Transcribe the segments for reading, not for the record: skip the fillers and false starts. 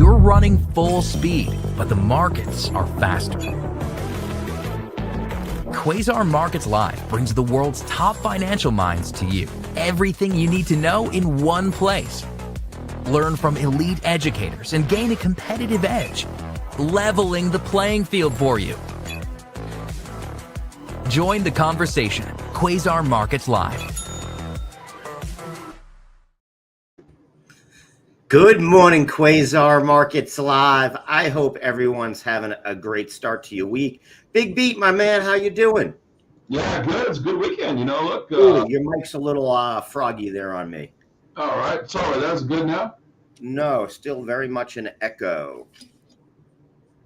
You're running full speed, but the markets are faster. Quasar Markets Live brings the world's top financial minds to you. Everything you need to know in one place. Learn from elite educators and gain a competitive edge, leveling the playing field for you. Join the conversation. Quasar Markets Live. Good morning, Quasar Markets Live. I hope everyone's having a great start to your week. BigBeat, my man, how you doing? Yeah, good. It's a good weekend. You know, look. Ooh, your mic's a little froggy there on me. All right. Sorry, that's good now? No, still very much an echo.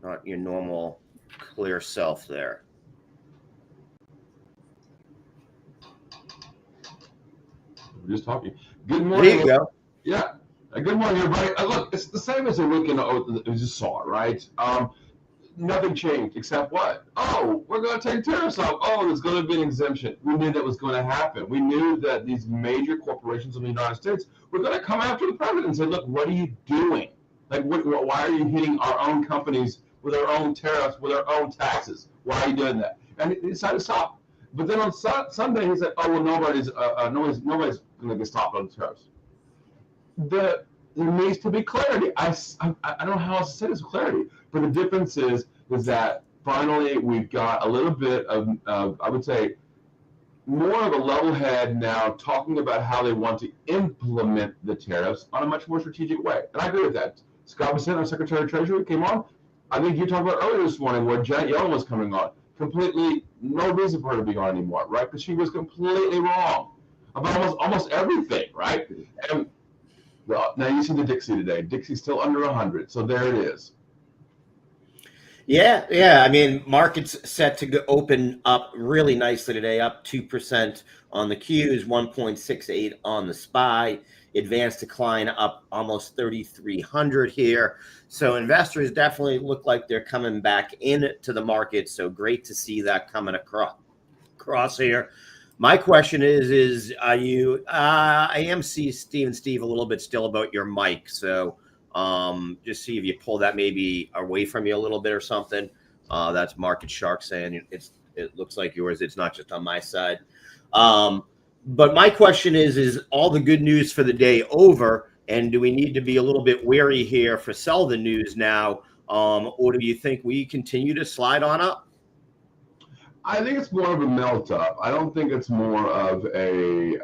Not your normal clear self there. We're just talking. Good morning. There you go. Yeah. Good morning, everybody. Look, it's the same as the weekend we just saw, right? Nothing changed except what? Oh, we're going to take tariffs off. Oh, there's going to be an exemption. We knew that was going to happen. We knew that these major corporations in the United States were going to come after the president and say, look, what are you doing? Like, why are you hitting our own companies with our own tariffs, with our own taxes? Why are you doing that? And he decided to stop. But then on Sunday, he said, oh, well, nobody's going to get stopped on the tariffs. There needs to be clarity. I don't know how else to say this with clarity, but the difference is that finally we've got a little bit of I would say, more of a level head now talking about how they want to implement the tariffs on a much more strategic way. And I agree with that. Scott Bessent, our Secretary of Treasury, came on. I think you talked about earlier this morning where Janet Yellen was coming on. Completely no reason for her to be on anymore, right? Because she was completely wrong about almost everything, right? And well, now you see the Dixie today. Dixie's still under 100, so there it is. Yeah. I mean, markets set to open up really nicely today, up 2% on the Qs, 1.68 on the SPY. Advanced decline up almost 3,300 here. So investors definitely look like they're coming back into the market. So great to see that coming across here. My question is are you? I am seeing Steve a little bit still about your mic, so just see if you pull that maybe away from you a little bit or something. That's Market Shark saying it looks like yours. It's not just on my side. But my question is all the good news for the day over, and do we need to be a little bit wary here for sell the news now, or do you think we continue to slide on up? I think it's more of a melt up. I don't think it's more of a,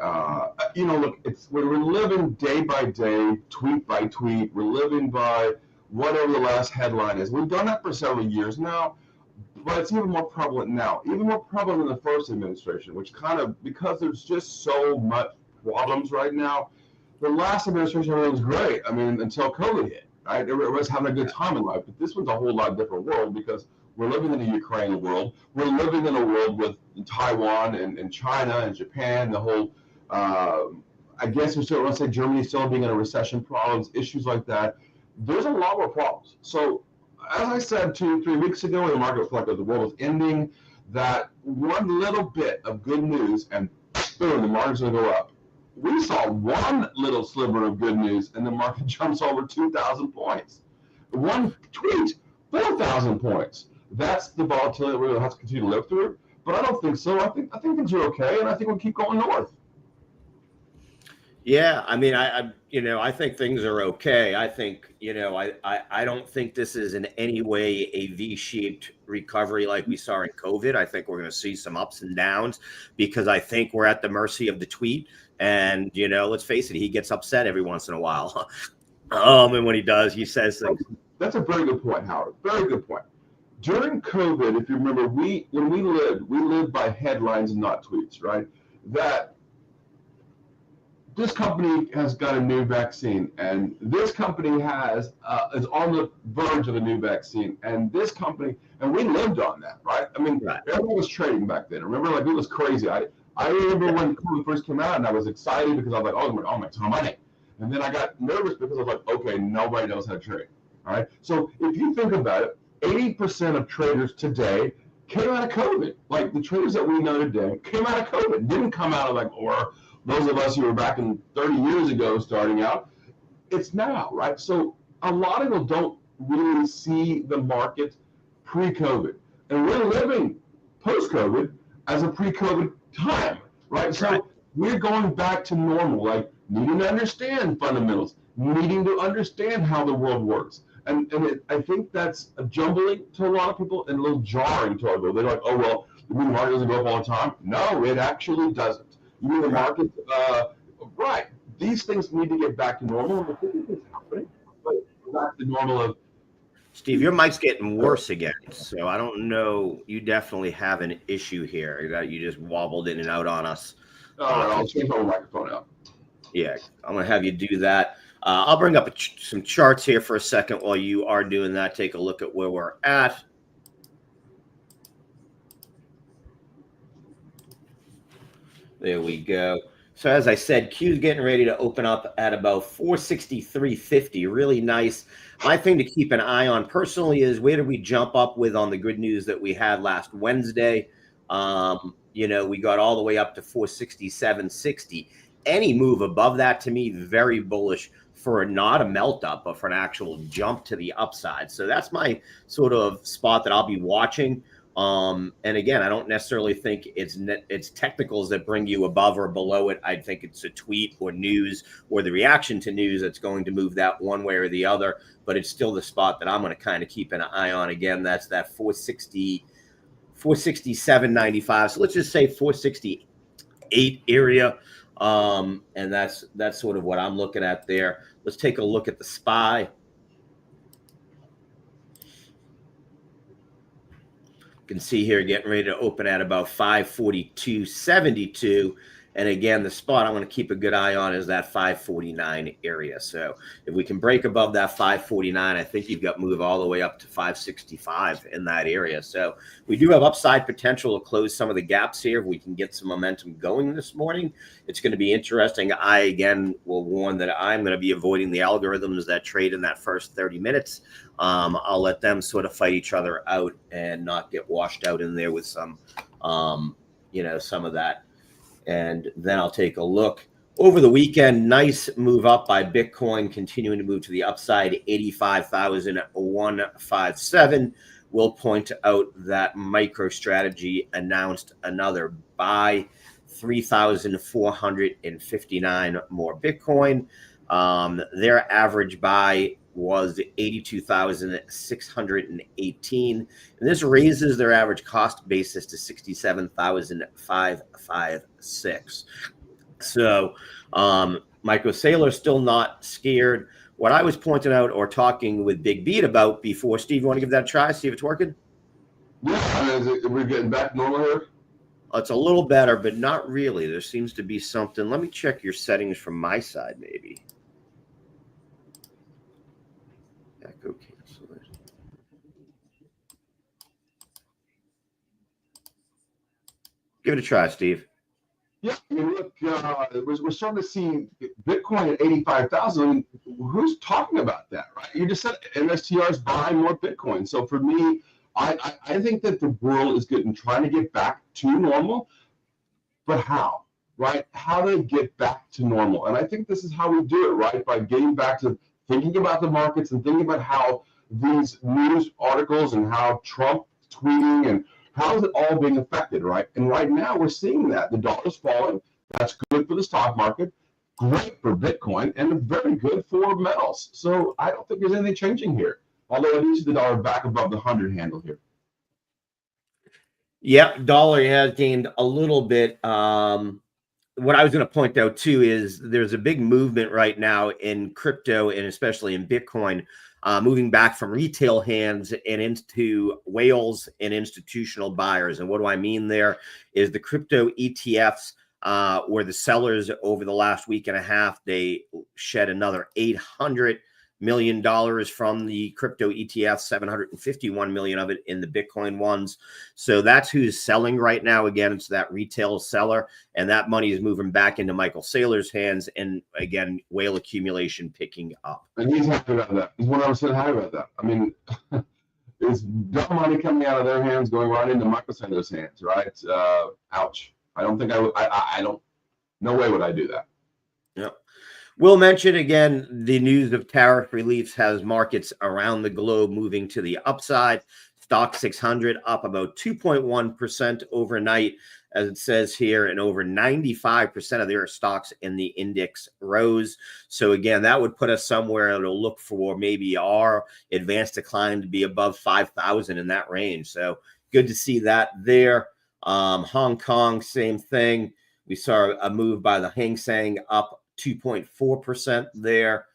look, we're living day by day, tweet by tweet. We're living by whatever the last headline is. We've done that for several years now, but it's even more prevalent now, even more prevalent in the first administration, which because there's just so much problems right now. The last administration was great. I mean, until COVID hit, right? Everybody's having a good time in life, but this one's a whole lot different world because we're living in a Ukraine world. We're living in a world with Taiwan and China and Japan, the whole, I guess we still want to say Germany still being in a recession, problems, issues like that. There's a lot more problems. So as I said 2-3 weeks ago, the market felt like the world was ending, that one little bit of good news and boom, the market's going to go up. We saw one little sliver of good news and the market jumps over 2,000 points. One tweet, 4,000 points. That's the volatility we're going to have to continue to live through. But I don't think so. I think things are okay, and I think we'll keep going north. Yeah, I mean, I think things are okay. I think, I don't think this is in any way a V-shaped recovery like we saw in COVID. I think we're going to see some ups and downs because I think we're at the mercy of the tweet. And, let's face it, he gets upset every once in a while. And when he does, he says things. That's a very good point, Howard. Very good point. During COVID, if you remember, we lived by headlines and not tweets, right? That this company has got a new vaccine, and this company is on the verge of a new vaccine, and this company, and we lived on that, right? I mean, right. Everyone was trading back then. Remember, like it was crazy. I remember when COVID first came out, and I was excited because I was like, oh my ton of money, and then I got nervous because I was like, okay, nobody knows how to trade. All right. So if you think about it, 80% of traders today came out of COVID. Like the traders that we know today came out of COVID, didn't come out of or those of us who were back in 30 years ago starting out. It's now, right? So a lot of people don't really see the market pre-COVID. And we're living post-COVID as a pre-COVID time, right? So we're going back to normal, like needing to understand fundamentals, needing to understand how the world works. I think that's a jumbling to a lot of people and a little jarring to our people. They're like, oh, well, you mean the market doesn't go up all the time? No, it actually doesn't. You mean the market, right. These things need to get back to normal. And I think it's happening, but back to normal of. Steve, your mic's getting worse again. So I don't know. You definitely have an issue here that you just wobbled in and out on us. All right, I'll change my microphone out. Yeah, I'm going to have you do that. I'll bring up some charts here for a second while you are doing that. Take a look at where we're at. There we go. So as I said, Q's getting ready to open up at about 463.50. Really nice. My thing to keep an eye on personally is where did we jump up with on the good news that we had last Wednesday? You know, we got all the way up to 467.60. Any move above that, to me, very bullish for not a melt up, but for an actual jump to the upside. So that's my sort of spot that I'll be watching. And again, I don't necessarily think it's technicals that bring you above or below it. I think it's a tweet or news or the reaction to news that's going to move that one way or the other. But it's still the spot that I'm going to kind of keep an eye on. Again, that's that 467.95. So let's just say 468 area. And that's sort of what I'm looking at there. Let's take a look at the SPY. You can see here getting ready to open at about 542.72. And again, the spot I'm going to keep a good eye on is that 549 area. So if we can break above that 549, I think you've got move all the way up to 565 in that area. So we do have upside potential to close some of the gaps here. If we can get some momentum going this morning, it's going to be interesting. I, again, will warn that I'm going to be avoiding the algorithms that trade in that first 30 minutes. I'll let them sort of fight each other out and not get washed out in there with some, some of that. And then I'll take a look over the weekend. Nice move up by Bitcoin, continuing to move to the upside, 85,157. We'll point out that MicroStrategy announced another buy, 3,459 more Bitcoin. Their average buy was 82,618, and this raises their average cost basis to 67,556. So Michael Saylor still not scared. What I was pointing out or talking with BigBeat about before, Steve, you want to give that a try, see if it's working? Yeah, we're getting back normal here. It's a little better, but not really. There seems to be something. Let me check your settings from my side, maybe. Echo cancellation. Give it a try, Steve. Yeah, I mean, look, we're starting to see Bitcoin at 85,000. I mean, who's talking about that, right? You just said MSTR is buying more Bitcoin. So for me, I think that the world is trying to get back to normal, but how, right? How to get back to normal. And I think this is how we do it, right? By getting back to thinking about the markets and thinking about how these news articles and how Trump tweeting and how is it all being affected, right? And right now we're seeing that the dollar's falling. That's good for the stock market, great for Bitcoin, and very good for metals. So I don't think there's anything changing here. Although it is the dollar back above the 100 handle here. Yeah, dollar has gained a little bit. What I was going to point out too is there's a big movement right now in crypto and especially in Bitcoin, moving back from retail hands and into whales and institutional buyers. And what do I mean there is the crypto ETFs where the sellers over the last week and a half, they shed another $800 million from the crypto ETF, 751 million of it in the Bitcoin ones. So that's who's selling right now. Again, it's that retail seller, and that money is moving back into Michael Saylor's hands. And again, whale accumulation picking up. And he's happy about that. He's 100% happy about that. I mean, it's dumb money coming out of their hands going right into Michael Saylor's hands, right? Ouch. I don't think I would. I don't. No way would I do that. Yep. We'll mention again, the news of tariff reliefs has markets around the globe moving to the upside. Stock 600 up about 2.1% overnight, as it says here, and over 95% of their stocks in the index rose. So again, that would put us somewhere. It'll look for maybe our advanced decline to be above 5,000 in that range. So good to see that there. Hong Kong, same thing. We saw a move by the Hang Seng up 2.4% there.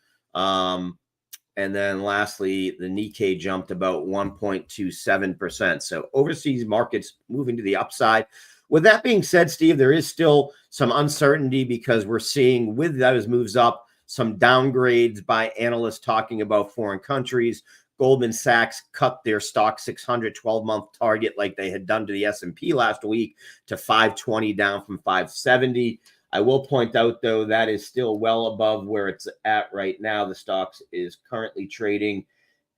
And then lastly, the Nikkei jumped about 1.27%. So overseas markets moving to the upside. With that being said, Steve, there is still some uncertainty because we're seeing with those moves up some downgrades by analysts talking about foreign countries. Goldman Sachs cut their stock 600 12-month target like they had done to the S&P last week to 520 down from 570. I will point out, though, that is still well above where it's at right now. The stocks is currently trading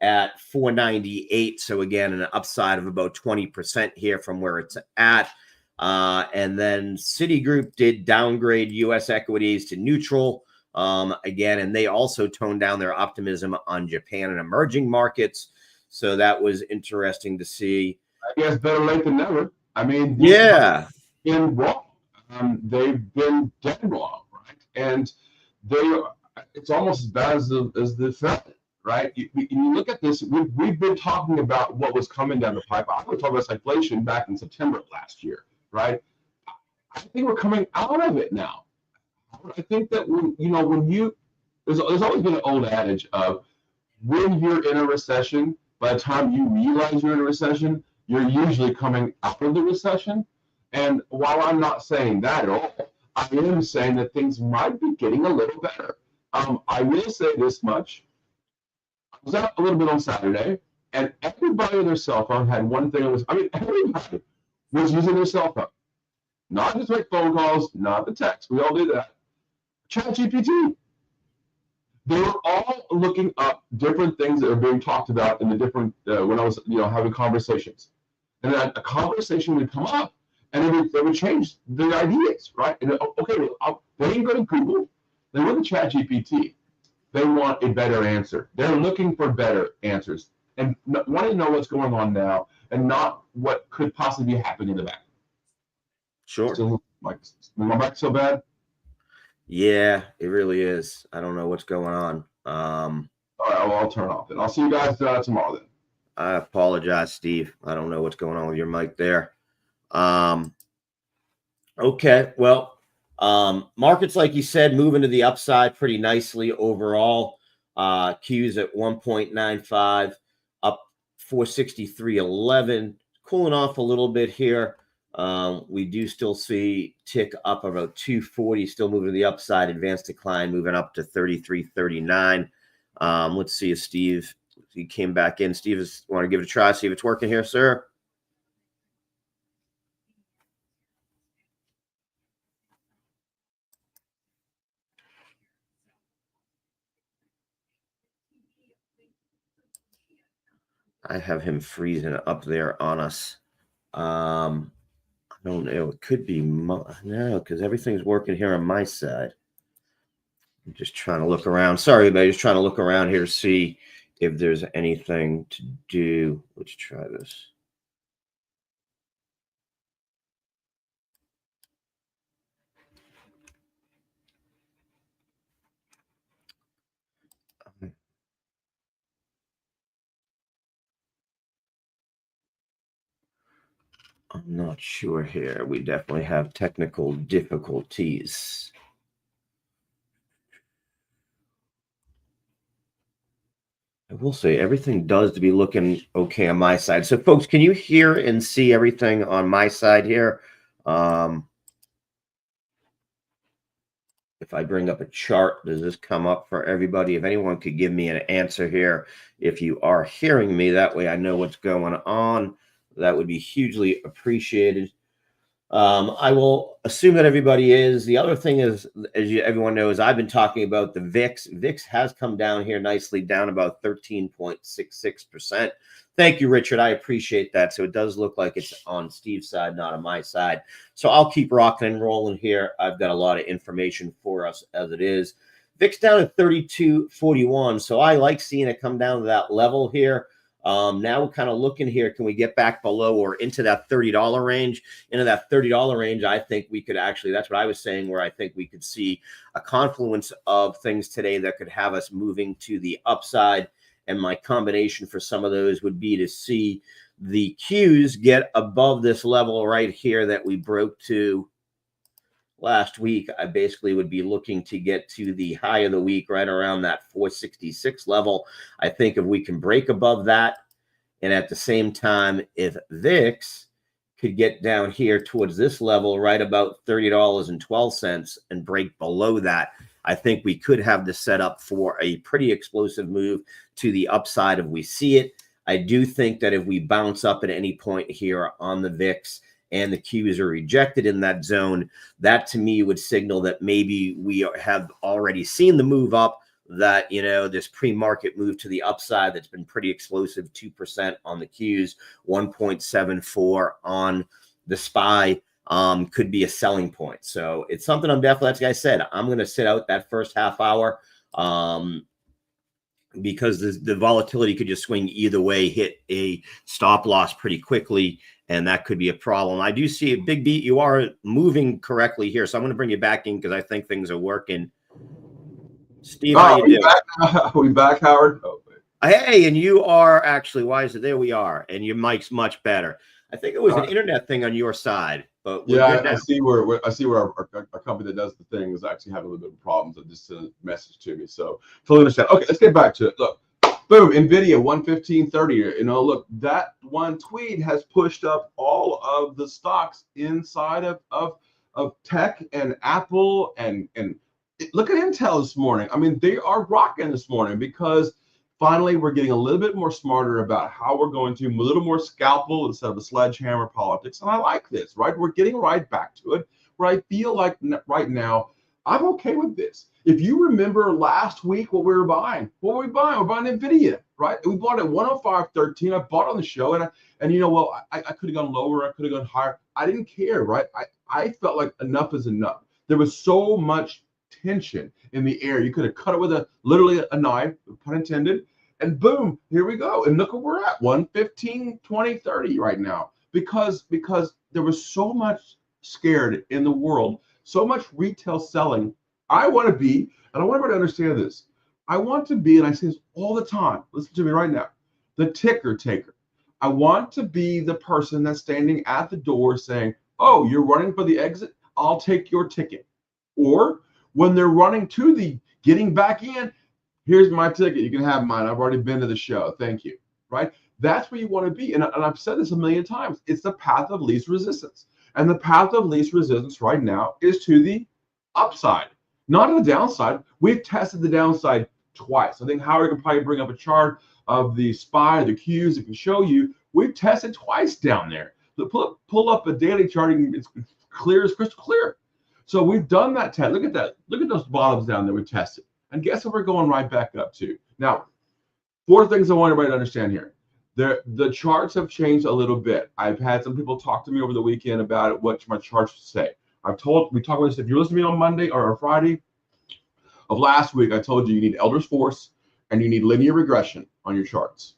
at 498. So, again, an upside of about 20% here from where it's at. And then Citigroup did downgrade U.S. equities to neutral again, and they also toned down their optimism on Japan and emerging markets. So that was interesting to see. I guess better late than never. I mean, yeah. In wrong. They've been dead wrong, right? And it's almost as bad as the Fed, right? You look at this, we've been talking about what was coming down the pipe. I was talking about inflation back in September of last year, right? I think we're coming out of it now. I think that there's always been an old adage of when you're in a recession, by the time you realize you're in a recession, you're usually coming out of the recession. And while I'm not saying that at all, I am saying that things might be getting a little better. I will say this much. I was out a little bit on Saturday, and everybody on their cell phone had one thing. Everybody was using their cell phone. Not just make phone calls, not the text. We all do that. ChatGPT. They were all looking up different things that are being talked about in the different, when I was having conversations. And then a conversation would come up, and they would change their ideas, right? And okay, they ain't going to Google. They went to ChatGPT. They want a better answer. They're looking for better answers and want to know what's going on now and not what could possibly be happening in the back. Sure. Still, my back so bad? Yeah, it really is. I don't know what's going on. All right, well, I'll turn off then. I'll see you guys tomorrow then. I apologize, Steve. I don't know what's going on with your mic there. Okay, well, markets, like you said, moving to the upside pretty nicely overall. Qs at 1.95, up 463.11, cooling off a little bit here. We do still see tick up about 240, still moving to the upside. Advanced decline moving up to 33.39. Let's see if Steve, he came back in. Steve, want to give it a try, see if it's working here, sir? I have him freezing up there on us. I don't know. It could be no, because everything's working here on my side. I'm just trying to look around. Sorry, everybody. Just trying to look around here to see if there's anything to do. Let's try this. I'm not sure here. We definitely have technical difficulties. I will say everything does to be looking okay on my side. So, folks, can you hear and see everything on my side here? If I bring up a chart, does this come up for everybody? If anyone could give me an answer here, if you are hearing me, that way I know what's going on. That would be hugely appreciated. I will assume that everybody is. The other thing is, as everyone knows, I've been talking about the VIX. VIX has come down here nicely, down about 13.66%. Thank you, Richard. I appreciate that. So it does look like it's on Steve's side, not on my side. So I'll keep rocking and rolling here. I've got a lot of information for us as it is. VIX down at 32.41. So I like seeing it come down to that level here. Now we're kind of looking here. Can we get back below or into that $30 range? Into that $30 range, I think we could actually, that's what I was saying, where I think we could see a confluence of things today that could have us moving to the upside. And my combination for some of those would be to see the Qs get above this level right here that we broke to last week. I basically would be looking to get to the high of the week right around that 466 level. I think if we can break above that, and at the same time, if VIX could get down here towards this level right about $30.12 and break below that, I think we could have the setup for a pretty explosive move to the upside if we see it. I do think that if we bounce up at any point here on the VIX and the Qs are rejected in that zone, that to me would signal that maybe we have already seen the move up, that, you know, this pre-market move to the upside that's been pretty explosive, 2% on the Qs, 1.74 on the SPY, could be a selling point. So it's something I'm definitely, like I said, I'm going to sit out that first half hour, because the volatility could just swing either way, hit a stop loss pretty quickly, and that could be a problem. I do see a big beat. You are moving correctly here, so I'm going to bring you back in because I think things are working. Steve, how you doing? Are we back, Howard? Oh, hey, and you are actually, why is it? There we are, and your mic's much better. I think it was an internet thing on your side, but yeah, I see where our company that does the thing is actually having a little bit of problems. It just sent a message to me, so totally understand. Okay, let's get back to it. Look, boom, Nvidia 115.30. You know, look, that one tweet has pushed up all of the stocks inside of tech and Apple and look at Intel this morning. I mean, they are rocking this morning because finally we're getting a little bit more smarter about how we're going to, a little more scalpel instead of a sledgehammer politics. And I like this, right? We're getting right back to it, where I feel like right now I'm okay with this. If you remember last week what we were buying, what were we buying? We're buying Nvidia, right? We bought it at 105.13. I bought it on the show, and you know, well, I could have gone lower, I could have gone higher. I didn't care, right? I felt like enough is enough. There was so much tension in the air. You could have cut it with literally a knife, pun intended, and boom, here we go. And look where we're at, 115, 20, 30 right now, because there was so much scared in the world, so much retail selling. I want to be, and I want everybody to understand this, I want to be, and I say this all the time, listen to me right now, the ticker taker. I want to be the person that's standing at the door saying, oh, you're running for the exit? I'll take your ticket. Or when they're running to the getting back in, here's my ticket. You can have mine. I've already been to the show. Thank you. Right? That's where you want to be. And I've said this a million times. It's the path of least resistance. And the path of least resistance right now is to the upside, not to the downside. We've tested the downside twice. I think Howard can probably bring up a chart of the SPY, the Qs. It can show you we've tested twice down there. So pull up a daily chart. It's clear as crystal clear. So we've done that test. Look at that. Look at those bottoms down there we tested. And guess what we're going right back up to? Now, 4 things I want everybody to understand here. The charts have changed a little bit. I've had some people talk to me over the weekend about it, what my charts say. We talked about this. If you're listening to me on Monday or Friday of last week, I told you need Elder's Force and you need linear regression on your charts.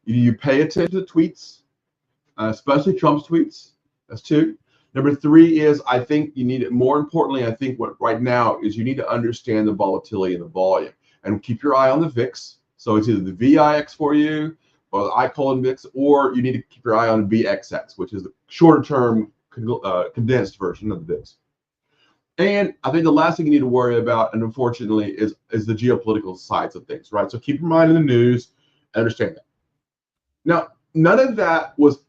You pay attention to the tweets, especially Trump's tweets. That's 2. Number 3 is, I think you need it. More importantly, I think what right now is you need to understand the volatility and the volume, and keep your eye on the VIX. So it's either the VIX for you, or the I-colon VIX, or you need to keep your eye on VXX, which is the shorter term condensed version of the VIX. And I think the last thing you need to worry about, and unfortunately, is the geopolitical sides of things, right? So keep your mind in the news, understand that. Now, none of that was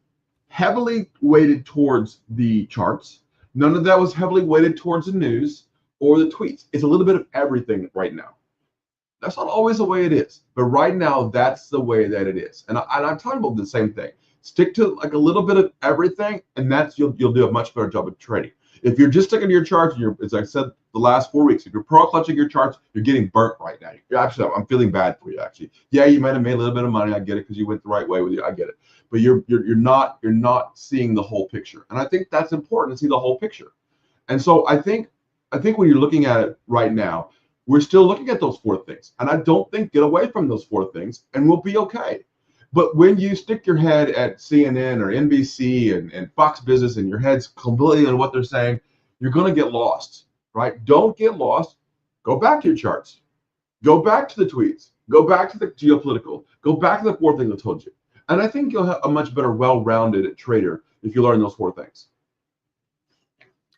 heavily weighted towards the charts. None of that was heavily weighted towards the news or the tweets. It's a little bit of everything right now. That's not always the way it is, but right now that's the way that it is. And I'm talking about the same thing. Stick to like a little bit of everything, and that's you'll do a much better job of trading. If you're just sticking to your charts, and as I said the last 4 weeks, if you're pro clutching your charts, you're getting burnt right now. I'm feeling bad for you actually. Yeah, you might have made a little bit of money. I get it because you went the right way with it. I get it. But you're not seeing the whole picture. And I think that's important to see the whole picture. And so I think when you're looking at it right now, We're still looking at those 4 things. And I don't think get away from those 4 things and we'll be okay. But when you stick your head at CNN or NBC and Fox Business and your head's completely on what they're saying, you're going to get lost, right? Don't get lost. Go back to your charts. Go back to the tweets. Go back to the geopolitical. Go back to the 4 things I told you. And I think you'll have a much better, well-rounded trader if you learn those 4 things.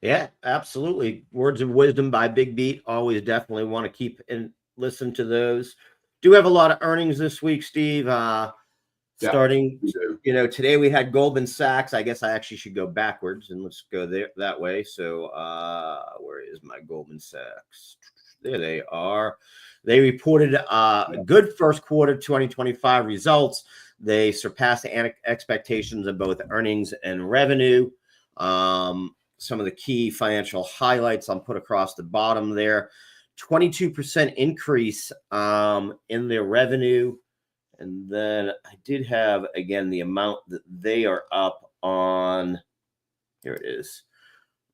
Yeah, absolutely. Words of wisdom by BigBeat. Always definitely want to keep and listen to those. Do have a lot of earnings this week, Steve. Starting, today we had Goldman Sachs. I guess I actually should go backwards and let's go there that way. So where is my Goldman Sachs? There they are. They reported good first quarter 2025 results. They surpassed the expectations of both earnings and revenue. Some of the key financial highlights I'll put across the bottom there. 22% increase in their revenue. And then I did have, again, the amount that they are up on. Here it is.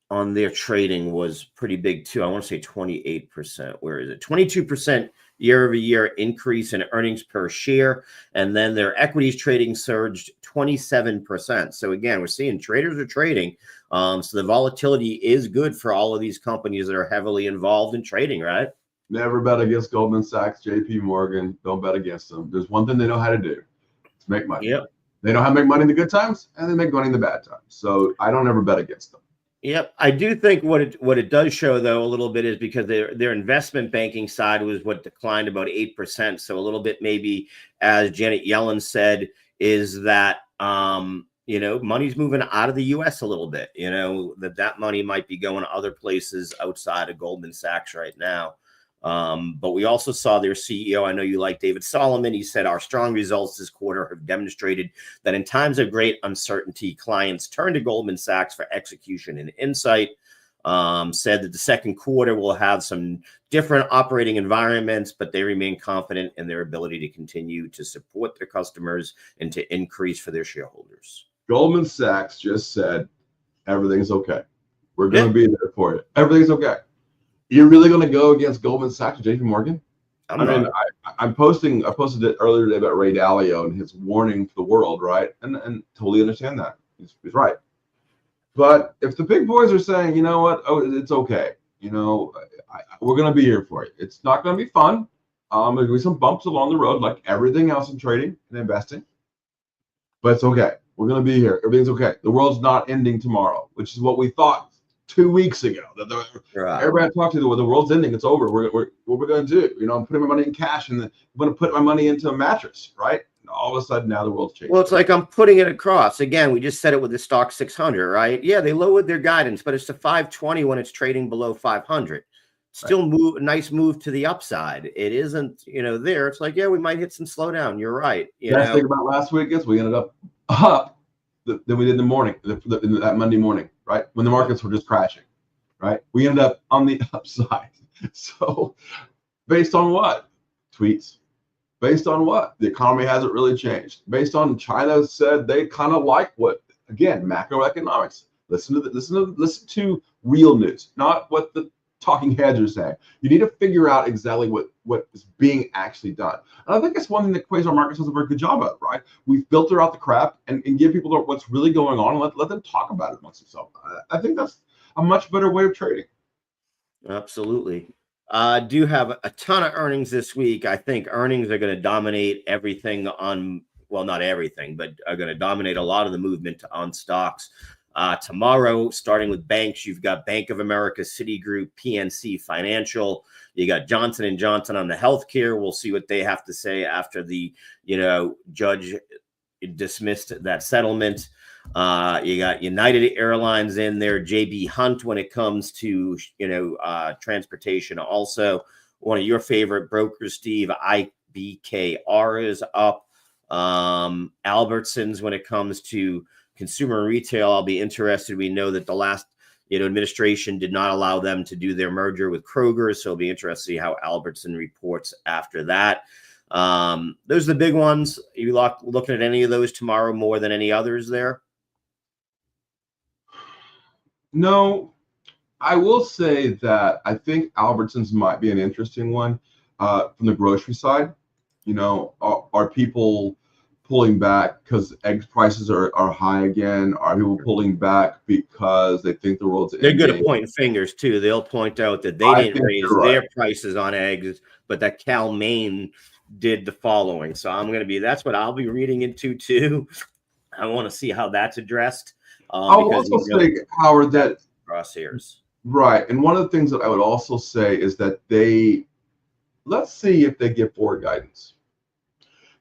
On their trading was pretty big too. I want to say 28%. Where is it? 22% year-over-year increase in earnings per share. And then their equities trading surged 27%. So again, we're seeing traders are trading. So the volatility is good for all of these companies that are heavily involved in trading, right? Never bet against Goldman Sachs, JP Morgan. Don't bet against them. There's one thing they know how to do. It's make money. Yep. They know how to make money in the good times and they make money in the bad times. So I don't ever bet against them. Yep. I do think what it does show, though, a little bit is because their investment banking side was what declined about 8%. So a little bit maybe, as Janet Yellen said, is that, money's moving out of the U.S. a little bit, that money might be going to other places outside of Goldman Sachs right now. But we also saw their CEO. I know you like David Solomon. He said our strong results this quarter have demonstrated that in times of great uncertainty, clients turn to Goldman Sachs for execution and insight. Said that the second quarter will have some different operating environments, but they remain confident in their ability to continue to support their customers and to increase for their shareholders. Goldman Sachs just said, everything's okay. We're going to be there for you. Everything's okay. You're really going to go against Goldman Sachs or JP Morgan? I posted it earlier today about Ray Dalio and his warning to the world, right? And totally understand that. He's right. But if the big boys are saying, you know what, it's okay, we're going to be here for you. It's not going to be fun. There's going to be some bumps along the road, like everything else in trading and investing. But it's okay. We're going to be here. Everything's okay. The world's not ending tomorrow, which is what we thought 2 weeks ago. Everybody I talked to, the world's ending. It's over. What we're going to do? I'm putting my money in cash, and I'm going to put my money into a mattress, right? And all of a sudden, now the world's changing. Well, it's like I'm putting it across. Again, we just said it with the stock 600, right? Yeah, they lowered their guidance, but it's to 520 when it's trading below 500. Still nice move to the upside. It isn't, there. It's like, yeah, we might hit some slowdown. You're right. Best thing about last week is we ended up than we did in the morning, that Monday morning, right? When the markets were just crashing, right? We ended up on the upside. So based on what? Tweets. Based on what? The economy hasn't really changed. Based on China said they kind of like what, again, macroeconomics. Listen to real news, not what the talking heads are saying. You need to figure out exactly what is being actually done. And I think that's one thing that Quasar Markets does a very good job of, right? We filter out the crap and give people what's really going on and let them talk about it amongst themselves. I think that's a much better way of trading. Absolutely. Do have a ton of earnings this week. I think earnings are going to dominate everything not everything, but are going to dominate a lot of the movement on stocks. Tomorrow, starting with banks, you've got Bank of America, Citigroup, PNC Financial. You got Johnson & Johnson on the healthcare. We'll see what they have to say after the, judge dismissed that settlement. You got United Airlines in there, JB Hunt when it comes to, transportation. Also, one of your favorite brokers, Steve, IBKR is up. Albertsons when it comes to consumer retail. I'll be interested. We know that the last administration did not allow them to do their merger with Kroger, so it'll be interesting to see how Albertson reports after that. Those are the big ones. Are you looking at any of those tomorrow more than any others there? No, I will say that I think Albertsons might be an interesting one from the grocery side. You know, are people pulling back because egg prices are high again? Are people pulling back because they think the world's They're good ending? at pointing fingers too. They'll point out that they I didn't think raise you're right. their prices on eggs, but that Cal Maine did the following. So that's what I'll be reading into too. I want to see how that's addressed. I'll Because also say, Howard, that crosshairs. right. And one of the things that I would also say is that let's see if they give forward guidance,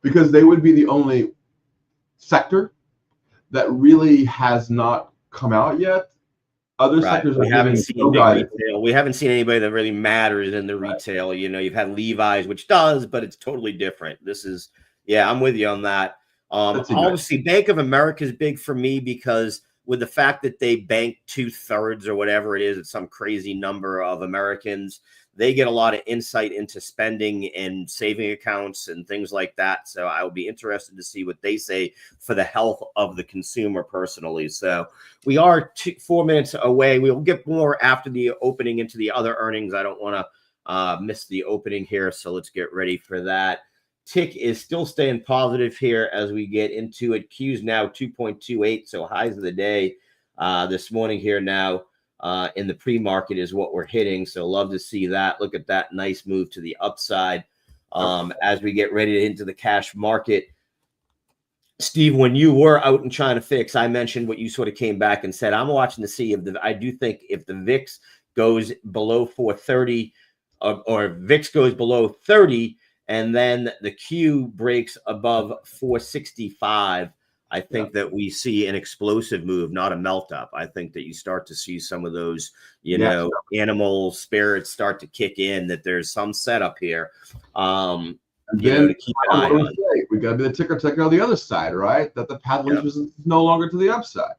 because they would be the only sector that really has not come out yet. Other sectors are We haven't giving seen no big guidance. retail. We haven't seen anybody that really matters in the retail. You know, you've had Levi's, which does, but it's totally different. This is, I'm with you on that. Obviously, Bank of America is big for me because with the fact that they bank 2/3 or whatever it is, it's some crazy number of Americans. They get a lot of insight into spending and saving accounts and things like that. So I will be interested to see what they say for the health of the consumer personally. So we are 4 minutes away. We'll get more after the opening into the other earnings. I don't want to miss the opening here. So let's get ready for that. Tick is still staying positive here as we get into it. Q's now 2.28. So highs of the day this morning here now. In the pre-market is what we're hitting. So love to see that. Look at that nice move to the upside as we get ready to into the cash market. Steve, when you were out in China Fix, I mentioned what you sort of came back and said, I'm watching to see I do think if the VIX goes below 430 or VIX goes below 30 and then the Q breaks above 465, I think that we see an explosive move, not a melt up. I think that you start to see some of those, animal spirits start to kick in, that there's some setup here. And then to keep an eye on. We got to be the ticker taking on the other side, right? That the path leads is no longer to the upside.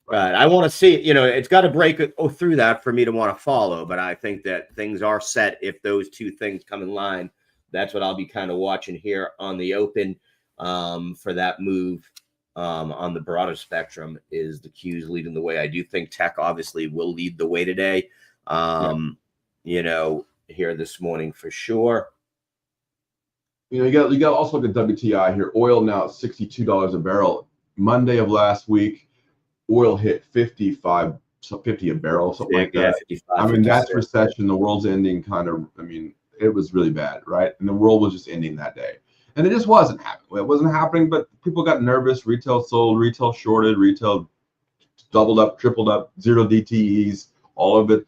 Right. I want to see, it's got to break through that for me to want to follow. But I think that things are set if those two things come in line. That's what I'll be kind of watching here on the open for that move. On the broader spectrum is the Qs leading the way. I do think tech obviously will lead the way today. Here this morning for sure. You got to also look at WTI here. Oil now at $62 a barrel. Monday of last week, oil hit 50 a barrel, something like that. 55, I mean, that's recession. The world's ending kind of. I mean, it was really bad, right? And the world was just ending that day. And it just wasn't happening. It wasn't happening, but people got nervous. Retail sold, retail shorted, retail doubled up, tripled up, zero DTEs, all of it.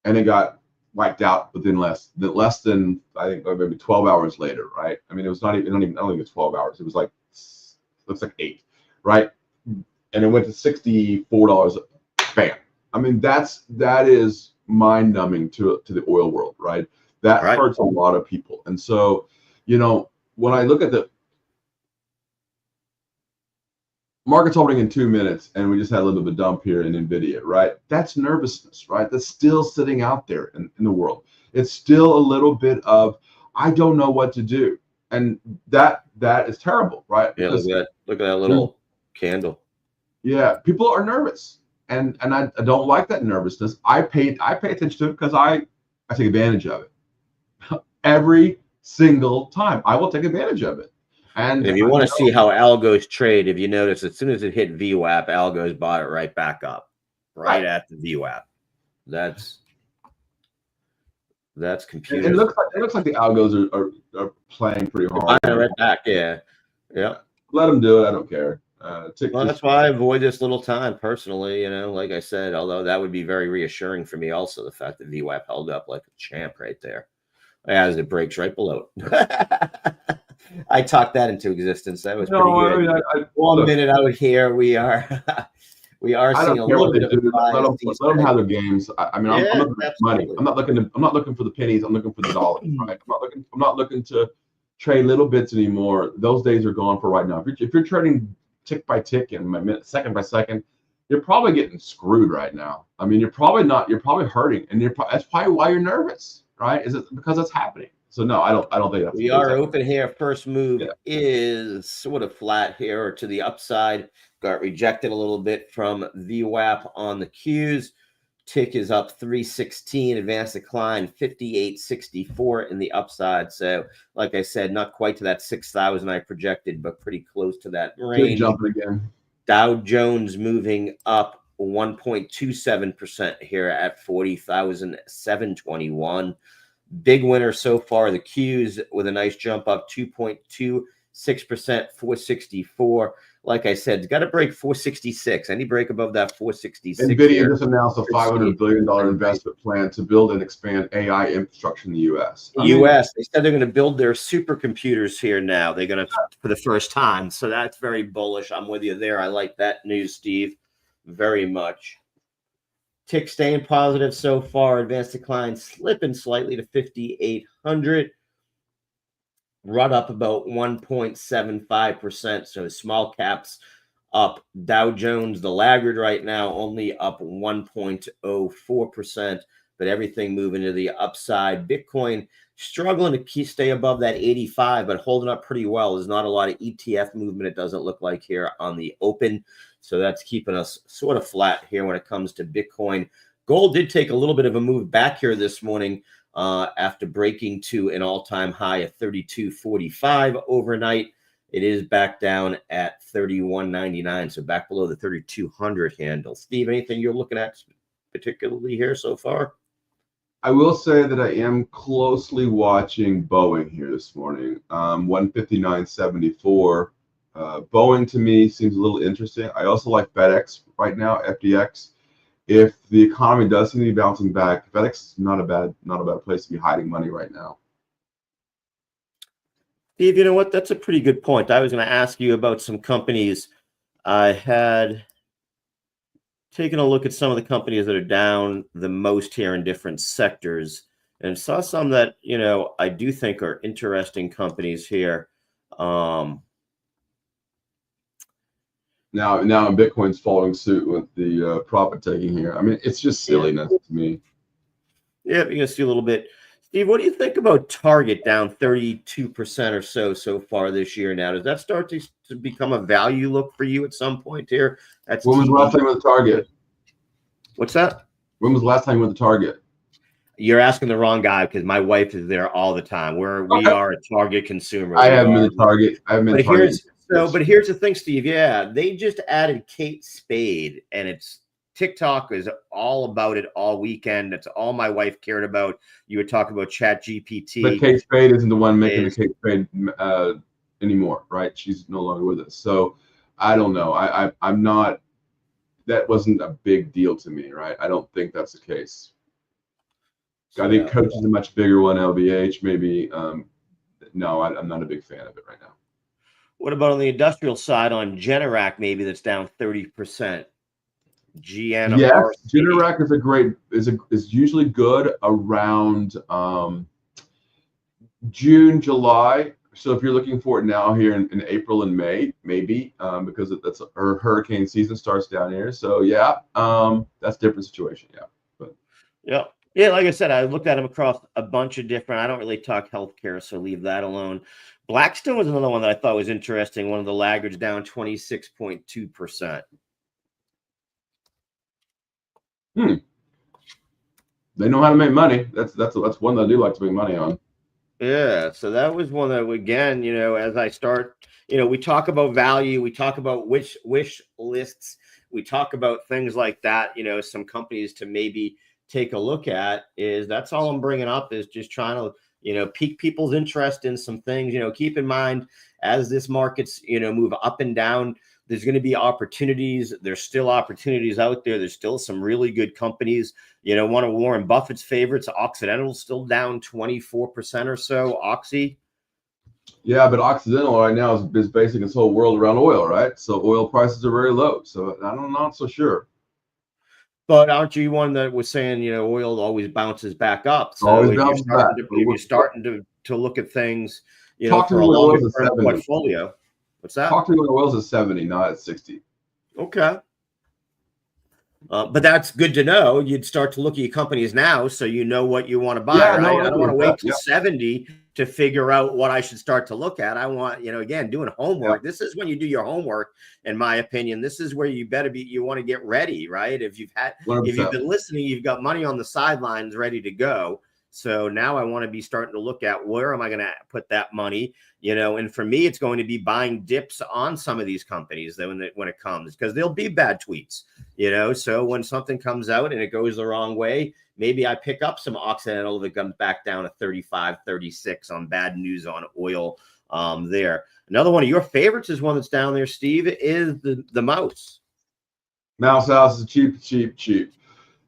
And it got wiped out within less than, I think, maybe 12 hours later, right? I mean, it was I don't think it's 12 hours. It was looks like 8, right? And it went to $64. Bam. I mean, that is mind numbing to the oil world, right? That hurts a lot of people. And so, when I look at the market's opening in 2 minutes and we just had a little bit of a dump here in NVIDIA, right? That's nervousness, right? That's still sitting out there in the world. It's still a little bit of, I don't know what to do. And that is terrible, right? Yeah, look at that little candle. Yeah, people are nervous. And I don't like that nervousness. I pay attention to it because I take advantage of it. Every single time I will take advantage of it. And if you want to see how algos trade, if you notice, as soon as it hit VWAP, algos bought it right back up, right at the VWAP. That's computer. It looks like the algos are playing pretty hard. Right back, yeah. Let them do it. I don't care. That's why I avoid this little time personally. Like I said, although that would be very reassuring for me. Also, the fact that VWAP held up like a champ right there. As it breaks right below it. I talked that into existence. That was pretty good. I mean, 1 minute out here, we are seeing a little bit of let them have their games. I'm looking for money. I'm not looking for the pennies. I'm looking for the dollars. Right? I'm not looking to trade little bits anymore. Those days are gone for right now. If you're trading tick by tick and second by second, you're probably getting screwed right now. I mean, you're probably hurting, and that's probably why you're nervous. Right? Is it because it's happening? So no, I don't think that's. We are open here. First move is sort of flat here or to the upside. Got rejected a little bit from VWAP on the Qs. Tick is up 316, advanced decline 58.64 in the upside. So, like I said, not quite to that 6,000 I projected, but pretty close to that range. Jumping again. Dow Jones moving up 1.27% here at 40,721. Big winner so far, the Qs with a nice jump up 2.26%, 464. Like I said, it's got to break 466. Any break above that 466. NVIDIA here, just announced a $500 billion investment plan to build and expand AI infrastructure in the U.S. They said they're going to build their supercomputers here now. They're going to, for the first time. So that's very bullish. I'm with you there. I like that news, Steve, very much. Tick staying positive so far. Advanced decline slipping slightly to 5,800. Run up about 1.75%. So small caps up. Dow Jones, the laggard right now, only up 1.04%. But everything moving to the upside. Bitcoin struggling to stay above that 85, but holding up pretty well. There's not a lot of ETF movement, it doesn't look like, here on the open. So that's keeping us sort of flat here when it comes to Bitcoin. Gold did take a little bit of a move back here this morning after breaking to an all-time high of 32.45 overnight. It is back down at 31.99, so back below the 3,200 handle. Steve, anything you're looking at particularly here so far? I will say that I am closely watching Boeing here this morning. 159.74. Boeing to me seems a little interesting. I also like FedEx right now, FDX. If the economy does seem to be bouncing back, FedEx is not a bad place to be hiding money right now. Steve, you know what? That's a pretty good point. I was going to ask you about some companies. I had taken a look at some of the companies that are down the most here in different sectors, and saw some that, you know, I do think are interesting companies here. Now Bitcoin's following suit with the profit taking here. I mean, it's just silliness to me. Yeah, you're gonna see a little bit. Steve, what do you think about Target down 32% or so far this year now? Does that start to become a value look for you at some point here? That's when was the last time you went to Target? What's that? When was the last time you went to Target? You're asking the wrong guy, because my wife is there all the time. We are a Target consumer. I haven't been to Target. But here's the thing, Steve. Yeah, they just added Kate Spade, and it's TikTok is all about it all weekend. That's all my wife cared about. You were talking about ChatGPT. But Kate Spade isn't the one making the Kate Spade anymore, right? She's no longer with us. So I don't know. I'm not. That wasn't a big deal to me, right? I don't think that's the case. I think Coach is a much bigger one. LVH maybe. No, I'm not a big fan of it right now. What about on the industrial side on Generac? Maybe that's down 30%. GN. Yes, Generac is usually good around June, July. So if you're looking for it now here in April and May, maybe because that's our hurricane season starts down here. So yeah, that's a different situation. Yeah, but yeah, like I said, I looked at them across a bunch of different. I don't really talk healthcare, so leave that alone. Blackstone was another one that I thought was interesting. One of the laggards, down 26.2%. They know how to make money. That's one that I do like to make money on. Yeah, so that was one that, again, you know, as I start, you know, we talk about value, we talk about wish lists, we talk about things like that, you know, some companies to maybe take a look at. That's all I'm bringing up, is just trying to, you know, pique people's interest in some things. You know, keep in mind, as this market's, you know, move up and down, there's going to be opportunities. There's still opportunities out there. There's still some really good companies. You know, one of Warren Buffett's favorites, Occidental, still down 24% or so. Oxy. Yeah, but Occidental right now is basing its whole world around oil, right? So oil prices are very low. So I'm not so sure. But aren't you one that was saying, you know, oil always bounces back up? So if you're starting to look at things, you know, for a longer term portfolio. What's that? Talk to me when oil's at 70, not at 60. Okay. But that's good to know. You'd start to look at your companies now so you know what you want to buy, Yeah, right? no, I don't want to wait till yeah. 70 to figure out what I should start to look at. I want, again, doing homework. Yeah. This is when you do your homework, in my opinion. This is where you better be, you want to get ready, right? If you've 100%. been listening, you've got money on the sidelines ready to go. So now I want to be starting to look at where am I going to put that money, and for me, it's going to be buying dips on some of these companies when it comes, because there'll be bad tweets, so when something comes out and it goes the wrong way, maybe I pick up some Occidental if it comes back down to 35, 36 on bad news on oil there. Another one of your favorites is one that's down there, Steve, is the mouse. Mouse House is cheap.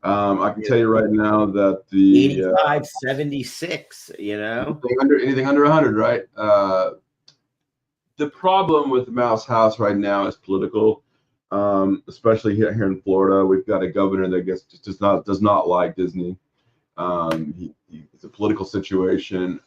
I can tell you right now that the 85.76, anything under 100, right? The problem with Mouse House right now is political, especially here in Florida. We've got a governor that does not like Disney. It's a political situation,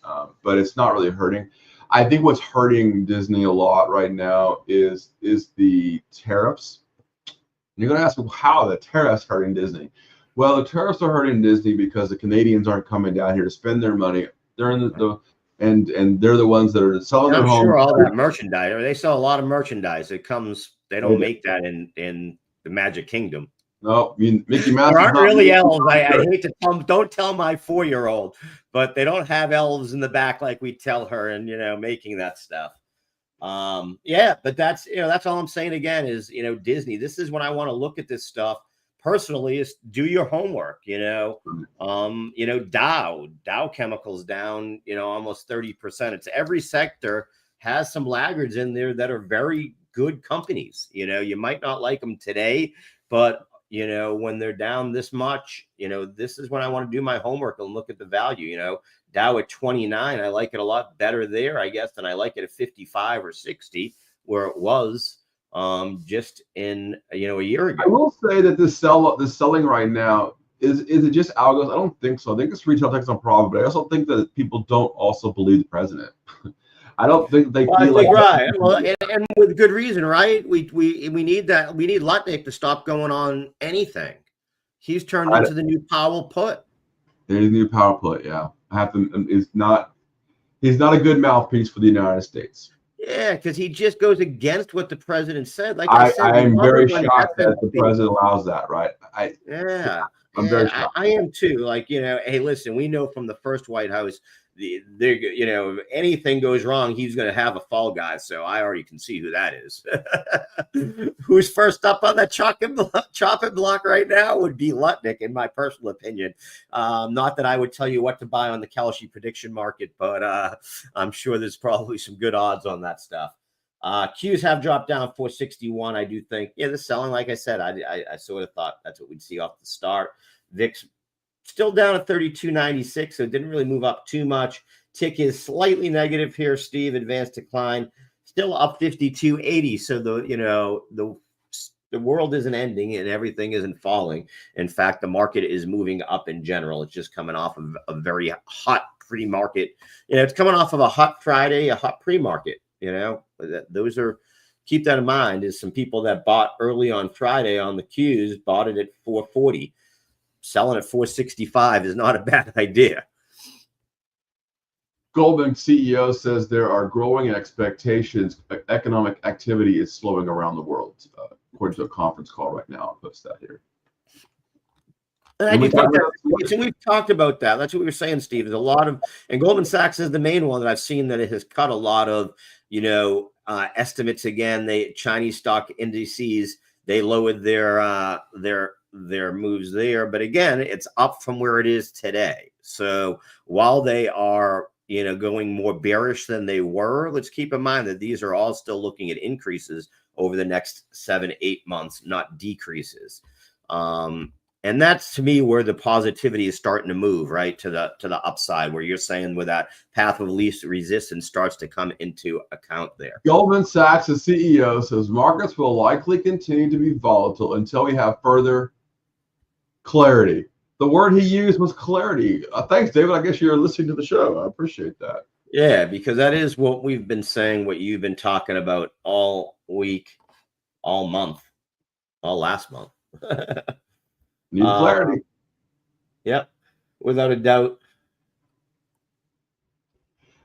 but it's not really hurting. I think what's hurting Disney a lot right now is the tariffs. And you're going to ask, well, how are the tariffs hurting Disney? Well, the tariffs are hurting Disney because the Canadians aren't coming down here to spend their money. They're in and they're the ones that are selling their homes. Sure, all that merchandise. They sell a lot of merchandise. They don't make that in the Magic Kingdom. No, Mickey Mouse. There aren't really elves. I hate to don't tell my 4-year-old, but they don't have elves in the back like we tell her, and making that stuff. But that's all I'm saying again is Disney. This is when I want to look at this stuff personally, is do your homework. Dow Chemicals down almost 30%. It's every sector has some laggards in there that are very good companies. You might not like them today, but when they're down this much, this is when I want to do my homework and look at the value. Dow at 29, I like it a lot better there, I guess, than I like it at 55 or 60, where it was just in a year ago. I will say that this selling right now is it just algos? I don't think so. I think it's retail tax on profit, but I also think that people don't also believe the president. I don't think they feel like right. Well, and with good reason, right? We need that. We need Lutnick to stop going on anything. He's turned into the new Powell put. There's a new Powell put. Yeah, he's not a good mouthpiece for the United States. Yeah, because he just goes against what the president said. Like I said, I am very shocked that the president allows that. Right? I'm very shocked. I am too. Like, hey, listen, we know from the first White House, if anything goes wrong, he's going to have a fall guy. So I already can see who that is. Who's first up on that chopping block right now would be Lutnick, in my personal opinion. Not that I would tell you what to buy on the Kalshi prediction market, but I'm sure there's probably some good odds on that stuff. Qs have dropped down 461. I do think, the selling, like I said, I sort of thought that's what we'd see off the start. VIX still down at 32.96, so it didn't really move up too much. Tick is slightly negative here, Steve. Advanced decline still up 52.80. So the world isn't ending and everything isn't falling. In fact, the market is moving up in general. It's just coming off of a very hot pre-market. It's coming off of a hot Friday, a hot pre-market. Those are, keep that in mind, is some people that bought early on Friday on the Qs bought it at 440. Selling at 465 is not a bad idea. Goldman CEO says there are growing expectations. Economic activity is slowing around the world, according to a conference call right now. I'll post that here. And we've talked about that. That's what we were saying, Steve. There's a lot of, and Goldman Sachs is the main one that I've seen that it has cut a lot of, estimates. Again, Chinese stock indices, they lowered their moves there, but again, it's up from where it is today. So while they are going more bearish than they were, let's keep in mind that these are all still looking at increases over the next 7-8 months, not decreases. And that's, to me, where the positivity is starting to move, right, to the upside, where you're saying where that path of least resistance starts to come into account there. Goldman Sachs, the CEO, says markets will likely continue to be volatile until we have further clarity. The word he used was clarity. Thanks, David. I guess you're listening to the show. I appreciate that. Yeah, because that is what we've been saying, what you've been talking about all week, all month, all last month. Need clarity. Yep, without a doubt.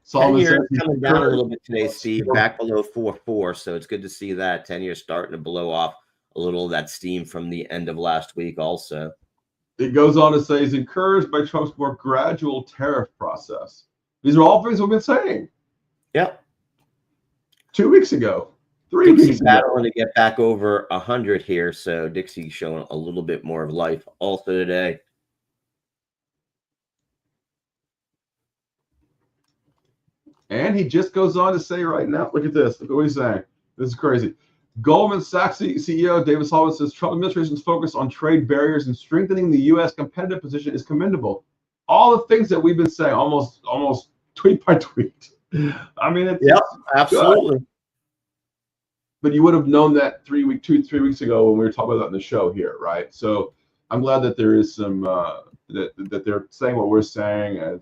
Solomon 10 years says he's coming down a encouraged. little bit today, Steve, back below 4.4. So it's good to see that 10 years starting to blow off a little of that steam from the end of last week also. It goes on to say he's encouraged by Trump's more gradual tariff process. These are all things we've been saying. Yep. 2 weeks ago. 3 Dixie weeks ago. battling to get back over 100 here. So Dixie showing a little bit more of life also today. And he just goes on to say right now, look at this. Look what he's saying. This is crazy. Goldman Sachs CEO David Solomon says Trump administration's focus on trade barriers and strengthening the U.S. competitive position is commendable. All the things that we've been saying, almost tweet by tweet. I mean, it's absolutely. Good. But you would have known that 3 weeks ago when we were talking about that in the show here, right? So I'm glad that there is some that they're saying what we're saying.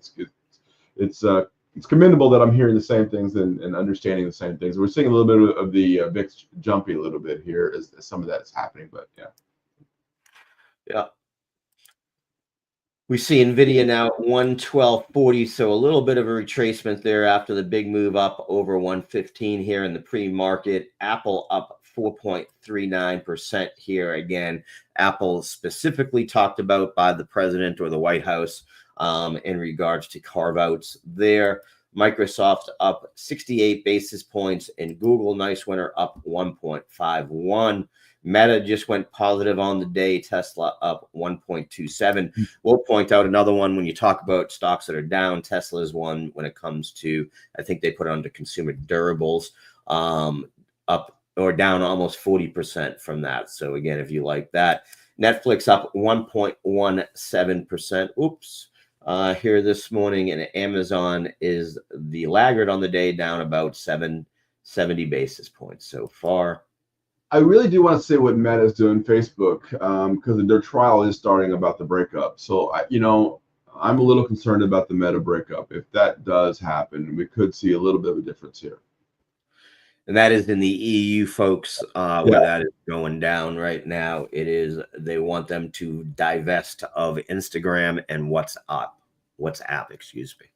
It's commendable that I'm hearing the same things and understanding the same things. We're seeing a little bit of the VIX jumping a little bit here as some of that's happening, but yeah. We see NVIDIA now at 112.40, so a little bit of a retracement there after the big move up over 115 here in the pre-market. Apple up 4.39% here again. Apple specifically talked about by the president or the White House in regards to carve-outs there. Microsoft up 68 basis points, and Google, nice winner, up 1.51. Meta just went positive on the day. Tesla up 1.27. We'll point out another one when you talk about stocks that are down. Tesla is one when it comes to, I think they put it under consumer durables, up or down almost 40% from that. So again, if you like that, Netflix up 1.17%. Oops. Here this morning, and Amazon is the laggard on the day, down about 70 basis points so far. I really do want to say what Meta is doing, Facebook, because their trial is starting about the breakup. So, I'm a little concerned about the Meta breakup. If that does happen, we could see a little bit of a difference here. And that is in the EU, folks, where that is going down right now. They want them to divest of Instagram and WhatsApp, excuse me.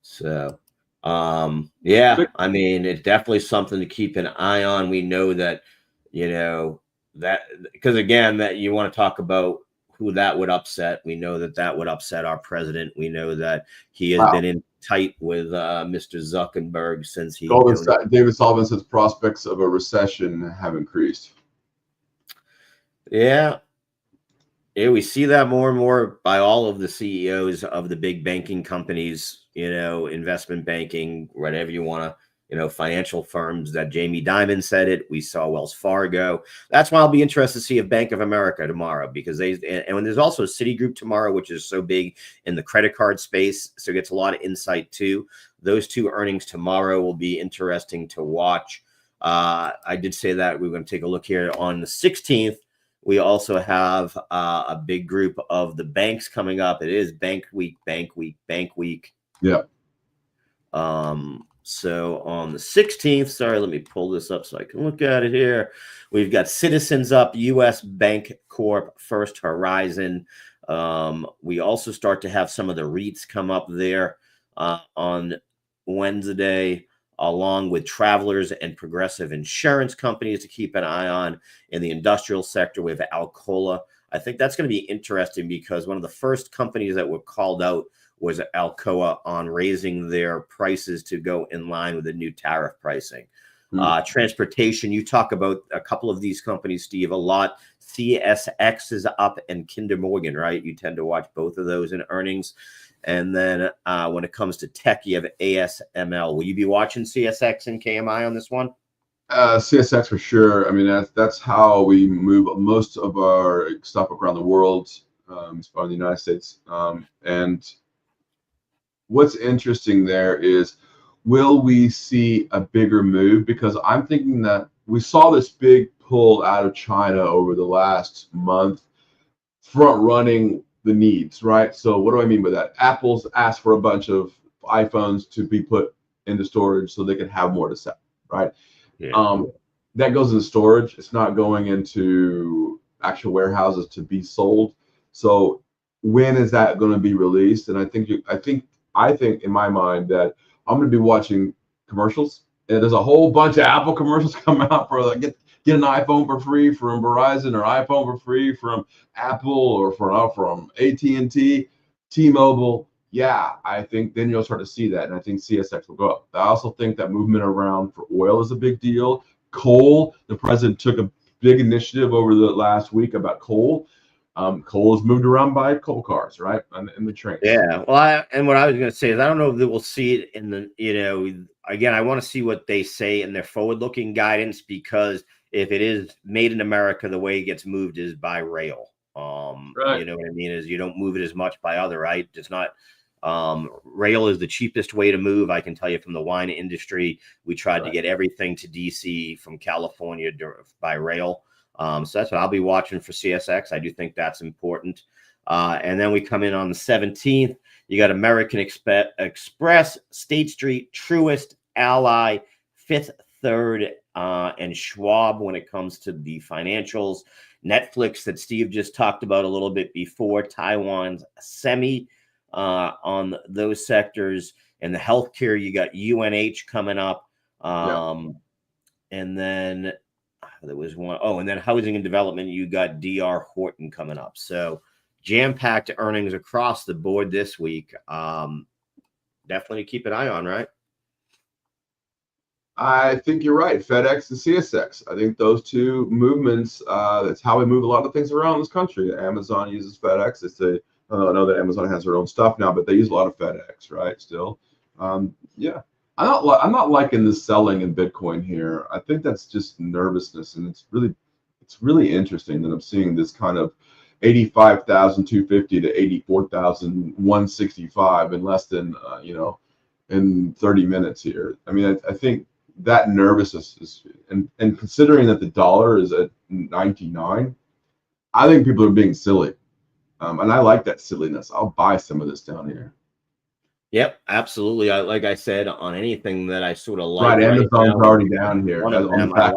So, I mean, it's definitely something to keep an eye on. We know that, that because again, that you want to talk about who that would upset. We know that would upset our president. We know that he has been in tight with Mr. Zuckerberg since he. David Sullivan says prospects of a recession have increased. Yeah. Yeah, we see that more and more by all of the CEOs of the big banking companies, investment banking, whatever you want to, financial firms. That Jamie Dimon said it. We saw Wells Fargo. That's why I'll be interested to see if Bank of America tomorrow, because when there's also Citigroup tomorrow, which is so big in the credit card space, so it gets a lot of insight too. Those two earnings tomorrow will be interesting to watch. I did say that we we're going to take a look here on the 16th. We also have a big group of the banks coming up. It is Bank Week. Yeah. So on the 16th, sorry, let me pull this up so I can look at it here. We've got Citizens up, U.S. Bank Corp, First Horizon. We also start to have some of the REITs come up there on Wednesday, along with Travelers and Progressive Insurance companies to keep an eye on. In the industrial sector, we have Alcoa. I think that's going to be interesting because one of the first companies that were called out was Alcoa on raising their prices to go in line with the new tariff pricing. Transportation, you talk about a couple of these companies, Steve, a lot. CSX is up and Kinder Morgan, right? You tend to watch both of those in earnings. And then when it comes to tech, you have ASML. Will you be watching CSX and KMI on this one? CSX for sure. I mean, that's how we move most of our stuff around the world, in the United States. And what's interesting there is, will we see a bigger move? Because I'm thinking that we saw this big pull out of China over the last month, front running the needs, right? So what do I mean by that? Apple's asked for a bunch of iPhones to be put into storage so they can have more to sell, right? Yeah. That goes into storage. It's not going into actual warehouses to be sold. So when is that going to be released? And I think in my mind that I'm going to be watching commercials. And there's a whole bunch of Apple commercials coming out for like get an iPhone for free from Verizon, or iPhone for free from Apple, or from AT&T, T-Mobile. Yeah, I think then you'll start to see that, and I think CSX will go up. I also think that movement around for oil is a big deal. Coal, the president took a big initiative over the last week about coal. Coal is moved around by coal cars, right, and the trains. Yeah, well, and what I was going to say is I don't know if we'll see it in the, again, I want to see what they say in their forward-looking guidance, because if it is made in America, the way it gets moved is by rail. Right. You know what I mean? Is you don't move it as much by other, right? It's not. Rail is the cheapest way to move. I can tell you from the wine industry, we tried to get everything to DC from California by rail. So that's what I'll be watching for CSX. I do think that's important. And then we come in on the 17th. You got American Express, State Street, Truist, Ally, Fifth Third, and Schwab when it comes to the financials. Netflix that Steve just talked about a little bit before, Taiwan's Semi on those sectors. And the healthcare, you got UNH coming up. And then there was one. Oh, and then housing and development, you got DR Horton coming up. So jam-packed earnings across the board this week. Definitely keep an eye on, right? I think you're right. FedEx and CSX. I think those two movements, that's how we move a lot of things around this country. Amazon uses FedEx. I know that Amazon has their own stuff now, but they use a lot of FedEx, right? Still. Yeah. I'm not liking the selling in Bitcoin here. I think that's just nervousness, and it's really interesting that I'm seeing this kind of 85,250 to 84,165 in less than in 30 minutes here. I mean, I think that nervousness is, and considering that the dollar is at 99, I think people are being silly, and I like that silliness. I'll buy some of this down here. Yep, absolutely. Like I said, on anything that I sort of like. Right, Amazon's already down here. One of them I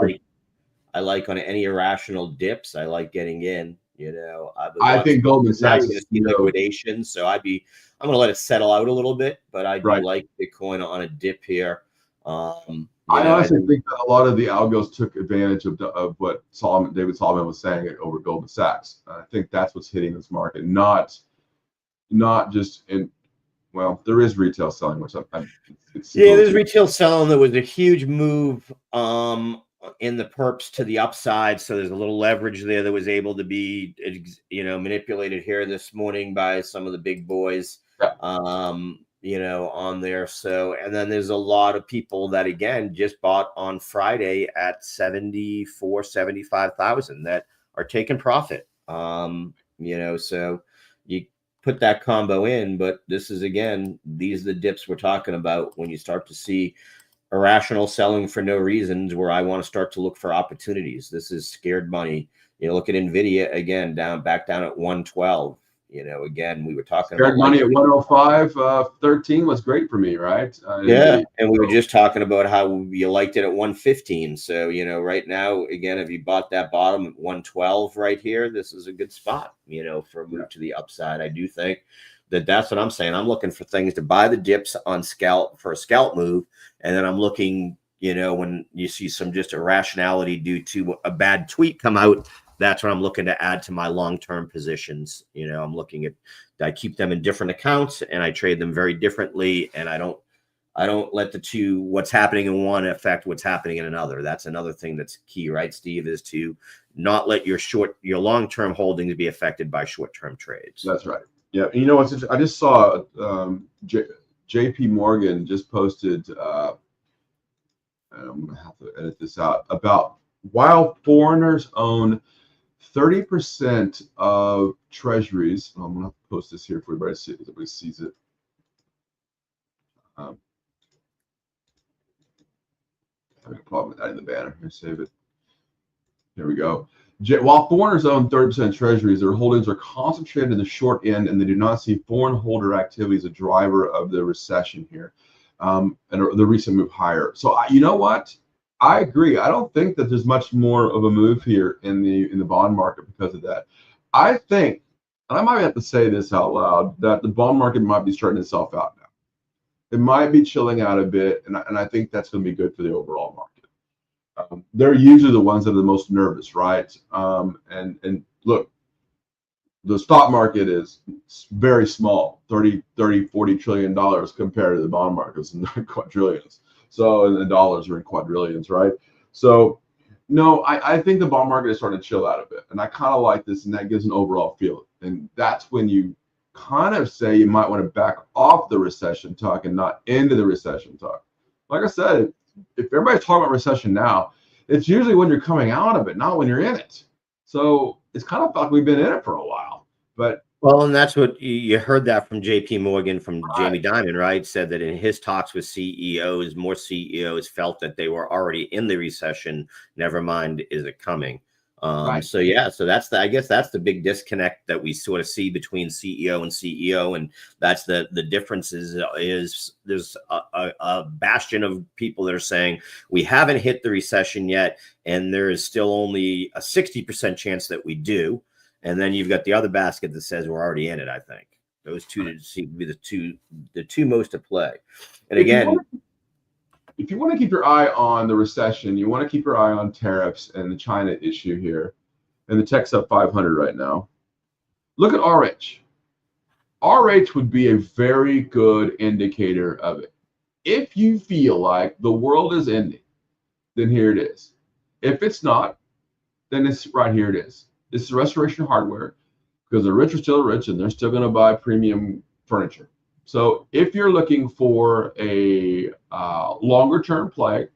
like on any irrational dips. I like getting in. I think Goldman Sachs is liquidation, so I'm going to let it settle out a little bit, but I do like Bitcoin on a dip here. I honestly think that a lot of the algos took advantage of what David Solomon was saying over Goldman Sachs. I think that's what's hitting this market, not just in. Well, there is retail selling, which there's retail selling. There was a huge move in the perps to the upside, so there's a little leverage there that was able to be manipulated here this morning by some of the big boys. On there. So, and then there's a lot of people that again just bought on Friday at 75,000 that are taking profit. So you put that combo in, but this is, again, these are the dips we're talking about when you start to see irrational selling for no reasons, where I want to start to look for opportunities. This is scared money. Look at Nvidia again, back down at 112. Again, we were talking about money at 105. 13 was great for me, right? And we were just talking about how you liked it at 115. So, right now, again, if you bought that bottom at 112 right here, this is a good spot, for a move to the upside. I do think that's what I'm saying. I'm looking for things to buy the dips on scalp for a scalp move. And then I'm looking, when you see some just irrationality due to a bad tweet come out, that's what I'm looking to add to my long-term positions. I'm looking at, I keep them in different accounts and I trade them very differently. And I don't let what's happening in one affect what's happening in another. That's another thing that's key, right, Steve, is to not let your long-term holdings be affected by short-term trades. That's right. Yeah. And what's interesting? I just saw JP Morgan just posted, I'm going to have to edit this out, about while foreigners own 30% of treasuries. I'm going to post this here for everybody to see. Everybody sees it. Having a problem with adding the banner. Here, save it. Here we go. While foreigners own 30% of treasuries, their holdings are concentrated in the short end, and they do not see foreign holder activity as a driver of the recession here, and the recent move higher. So you know what? I agree. I don't think that there's much more of a move here in the bond market because of that. I think, and I might have to say this out loud, that the bond market might be starting itself out now. It might be chilling out a bit, and I think that's going to be good for the overall market. They're usually the ones that are the most nervous, right? And look, the stock market is very small, 30, 40 trillion dollars compared to the bond markets in quadrillions. So, and the dollars are in quadrillions, right? So, no, I think the bond market is starting to chill out a bit. And I kind of like this, and that gives an overall feel. And that's when you kind of say you might want to back off the recession talk and not into the recession talk. Like I said, if everybody's talking about recession now, it's usually when you're coming out of it, not when you're in it. So it's kind of like we've been in it for a while. But well, and that's what you heard that from JP Morgan, from Jamie Dimon, right? Said that in his talks with CEOs, more CEOs felt that they were already in the recession. Never mind, is it coming? So yeah, so I guess that's the big disconnect that we sort of see between CEO and CEO, and that's the difference is there's a bastion of people that are saying we haven't hit the recession yet, and there is still only a 60% chance that we do. And then you've got the other basket that says we're already in it. I think those two seem to be the two most to play. And again, if you want to keep your eye on the recession, you want to keep your eye on tariffs and the China issue here, and the tech's up 500 right now. Look at RH. RH would be a very good indicator of it. If you feel like the world is ending, then here it is. If it's not, then it's right here it is. This is Restoration Hardware, because the rich are still rich and they're still going to buy premium furniture. So if you're looking for a longer term play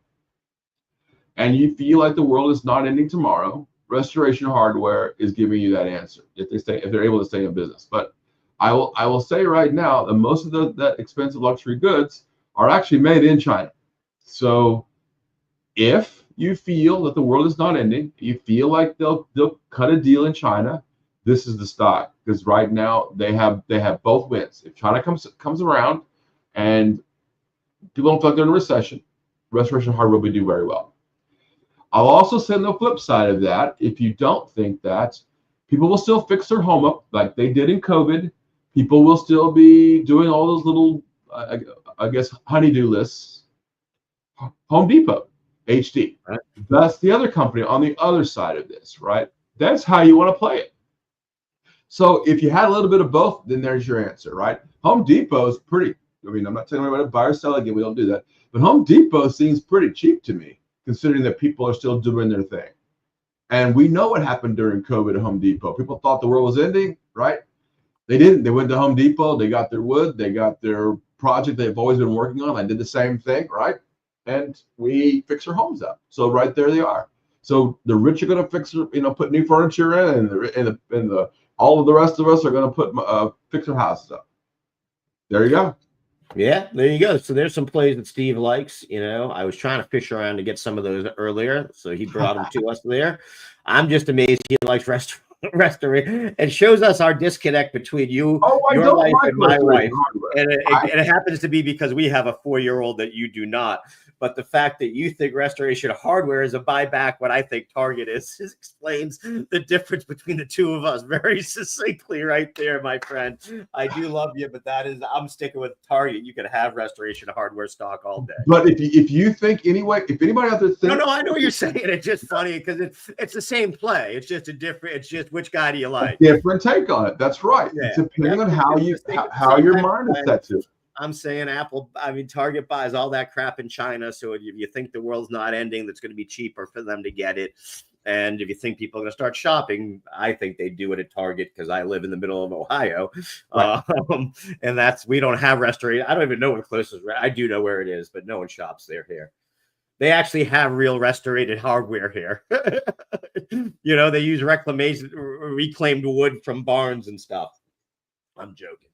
and you feel like the world is not ending tomorrow, Restoration Hardware is giving you that answer if they're able to stay in business. But I will say right now that most of that expensive luxury goods are actually made in China. So if you feel that the world is not ending, you feel like they'll cut a deal in China, this is the stock, because right now they have both wins. If China comes around and people don't feel like they're in a recession, Restoration Hardware will do very well. I'll also say on the flip side of that, if you don't think that, people will still fix their home up like they did in COVID. People will still be doing all those little, I guess, honeydew lists. Home Depot. HD. Right. That's the other company on the other side of this, right? That's how you want to play it. So if you had a little bit of both, then there's your answer, right? Home Depot is pretty, I mean, I'm not telling anybody to buy or sell again, we don't do that. But Home Depot seems pretty cheap to me, considering that people are still doing their thing. And we know what happened during COVID at Home Depot. People thought the world was ending, right? They didn't. They went to Home Depot, they got their wood, they got their project they've always been working on. I did the same thing, right? And we fix our homes up. So right there they are. So the rich are going to fix, put new furniture in, and all of the rest of us are going to put fix our houses up. There you go. Yeah, there you go. So there's some plays that Steve likes. I was trying to fish around to get some of those earlier, so he brought them to us there. I'm just amazed he likes restoration. It shows us our disconnect between your life and my life, and it happens to be because we have a 4-year-old that you do not. But the fact that you think Restoration Hardware is a buyback, what I think Target is explains the difference between the two of us very succinctly right there, my friend. I do love you, but I'm sticking with Target. You can have Restoration Hardware stock all day. But if you think anyway, if anybody out there thinks, no, I know what you're saying. It's just funny because it's the same play. It's just it's just which guy do you like? Different take on it. That's right. Yeah. It's depending on how your mind is set to. I'm saying Target buys all that crap in China. So if you think the world's not ending, that's going to be cheaper for them to get it. And if you think people are going to start shopping, I think they do it at Target because I live in the middle of Ohio. Right. And we don't have Restoration. I don't even know where the closest. I do know where it is, but no one shops there here. They actually have real restorated hardware here. They use reclaimed wood from barns and stuff. I'm joking.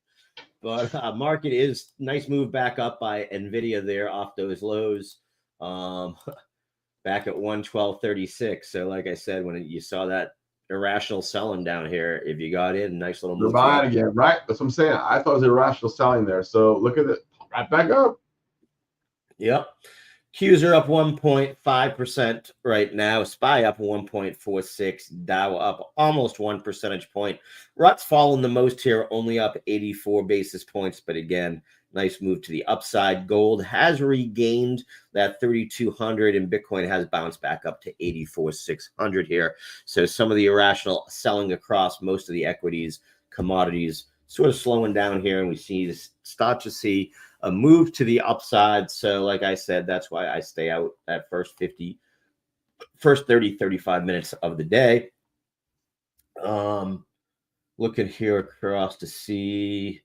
But market is nice move back up by NVIDIA there off those lows back at 112.36. So like I said, when you saw that irrational selling down here, if you got in, nice little move. You're buying again, right? That's what I'm saying. I thought it was irrational selling there. So look at it, right back up. Yep. Qs are up 1.5% right now. SPY up 1.46. Dow up almost 1 percentage point. Rut's fallen the most here, only up 84 basis points. But again, nice move to the upside. Gold has regained that 3,200, and Bitcoin has bounced back up to 84,600 here. So some of the irrational selling across most of the equities, commodities, sort of slowing down here, and we start to see a move to the upside. So like I said, that's why I stay out at first 30, 35 minutes of the day. Looking here across to see.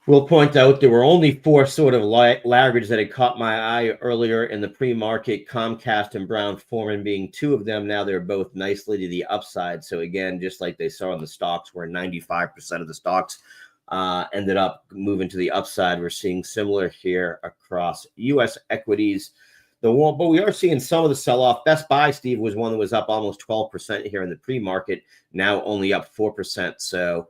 We'll point out there were only 4 sort of laggards that had caught my eye earlier in the pre-market, Comcast and Brown-Forman being 2 of them. Now they're both nicely to the upside. So again, just like they saw in the stocks, where 95% of the stocks ended up moving to the upside, we're seeing similar here across U.S. equities. But we are seeing some of the sell-off. Best Buy, Steve, was one that was up almost 12% here in the pre-market, now only up 4%. So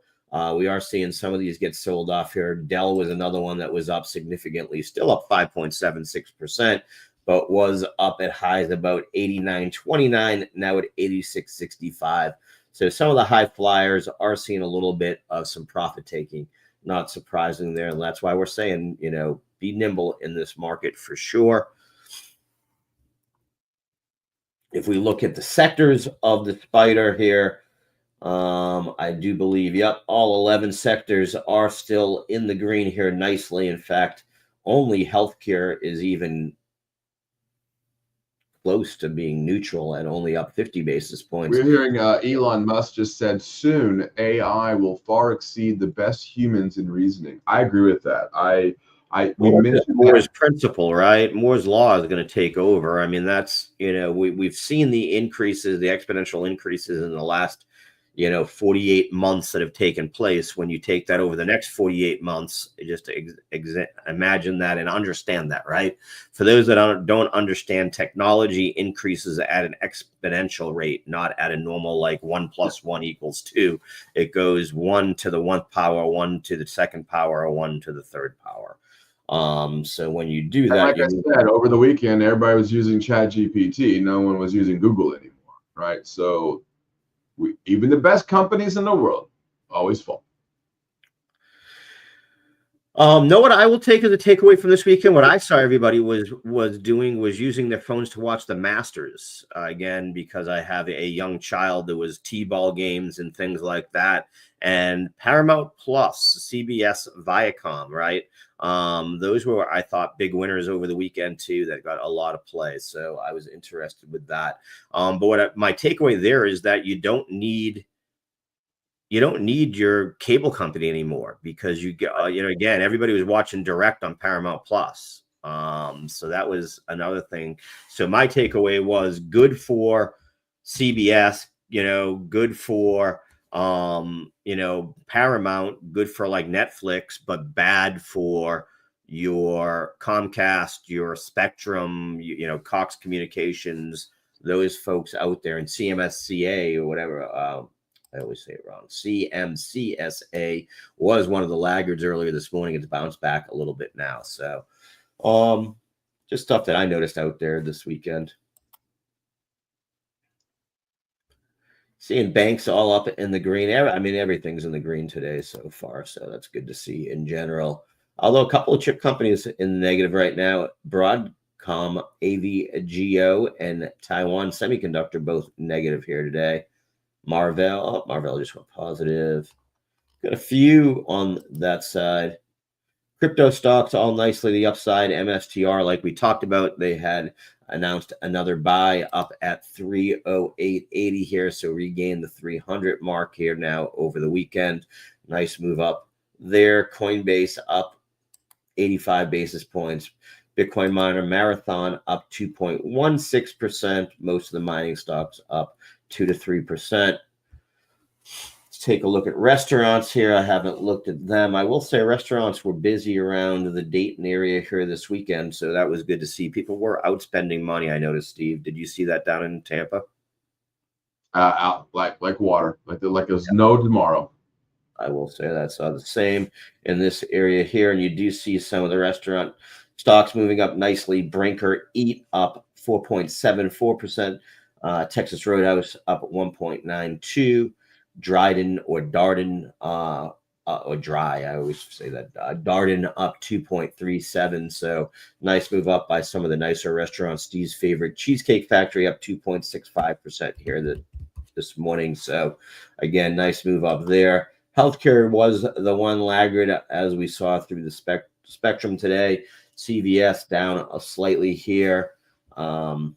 we are seeing some of these get sold off here. Dell was another one that was up significantly, still up 5.76%, but was up at highs about 89.29, now at 86.65. So some of the high flyers are seeing a little bit of some profit taking, not surprising there. And that's why we're saying, be nimble in this market for sure. If we look at the sectors of the spider here, I do believe, all 11 sectors are still in the green here nicely. In fact, only healthcare is even close to being neutral and only up 50 basis points. We're hearing Elon Musk just said soon AI will far exceed the best humans in reasoning. I agree with that. We mentioned Moore's principle, right? Moore's law is going to take over. I mean, that's, we've seen the increases, the exponential increases in the last 48 months that have taken place. When you take that over the next 48 months, just imagine that and understand that, right? For those that don't understand, technology increases at an exponential rate, not at a normal, like 1 + 1 = 2. It goes 1 to the 1th power, 1 to the 2nd power, or 1 to the 3rd power. So when you do that, like I said, over the weekend, everybody was using ChatGPT. No one was using Google anymore, right? So even the best companies in the world always fall. Know what I will take as a takeaway from this weekend? What I saw everybody was doing was using their phones to watch the Masters. Again, because I have a young child, there was T-ball games and things like that. And Paramount Plus, CBS, Viacom, right? Those were, I thought, big winners over the weekend too, that got a lot of play. So I was interested with that. But my takeaway there is that you don't need your cable company anymore, because you get, again, everybody was watching direct on Paramount Plus. So that was another thing. So my takeaway was good for CBS, good for, Paramount, good for like Netflix, but bad for your Comcast, your Spectrum, Cox Communications, those folks out there, and CMSCA or whatever. I always say it wrong. CMCSA was one of the laggards earlier this morning. It's bounced back a little bit now. So just stuff that I noticed out there this weekend. Seeing banks all up in the green. I mean, everything's in the green today so far. So that's good to see in general. Although a couple of chip companies in the negative right now. Broadcom, AVGO, and Taiwan Semiconductor both negative here today. Marvell just went positive. Got a few on that side. Crypto stocks all nicely the upside. MSTR, like we talked about, they had announced another buy up at 308.80 here, so regained the 300 mark here now over the weekend. Nice move up there. Coinbase up 85 basis points. Bitcoin miner Marathon up 2.16%. Most of the mining stocks up 2 to 3%. Let's take a look at restaurants here. I haven't looked at them. I will say restaurants were busy around the Dayton area here this weekend, so that was good to see. People were outspending money, I noticed, Steve. Did you see that down in Tampa? Out like water, like there's no tomorrow. I will say that. I saw the same in this area here, and you do see some of the restaurant Stocks moving up nicely. Brinker Eat up 4.74%. Texas Roadhouse up 1.92. Dryden or Darden or Dry, I always say that. Darden up 2.37. So nice move up by some of the nicer restaurants. Steve's favorite Cheesecake Factory up 2.65% here this morning. So again, nice move up there. Healthcare was the one laggard as we saw through the spectrum today. CVS down slightly here. Concora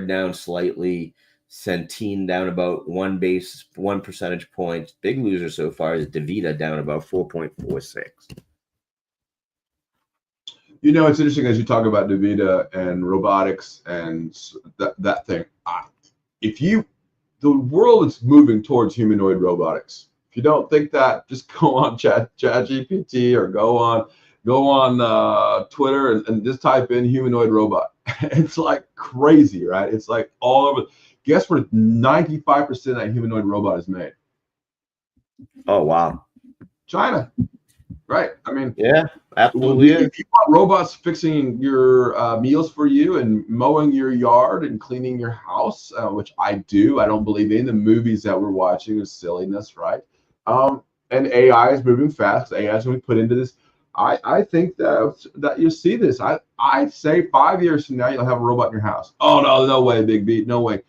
down slightly. Centene down about 1 percentage point. Big loser so far is DaVita down about 4.46. You know, it's interesting as you talk about DaVita and robotics and that thing. The world is moving towards humanoid robotics. If you don't think that, just go on ChatGPT or go on Twitter and just type in humanoid robot. It's like crazy, right? It's like all over. Guess where 95% of that humanoid robot is made? Oh, wow. China. Right. I mean, yeah, absolutely. If you want robots fixing your meals for you and mowing your yard and cleaning your house, which I do, I don't believe in the movies that we're watching is silliness, right? And AI is moving fast. AI is going to be put into this. I think that you'll see this. I say 5 years from now you'll have a robot in your house. Oh no way, BigBeat, no way.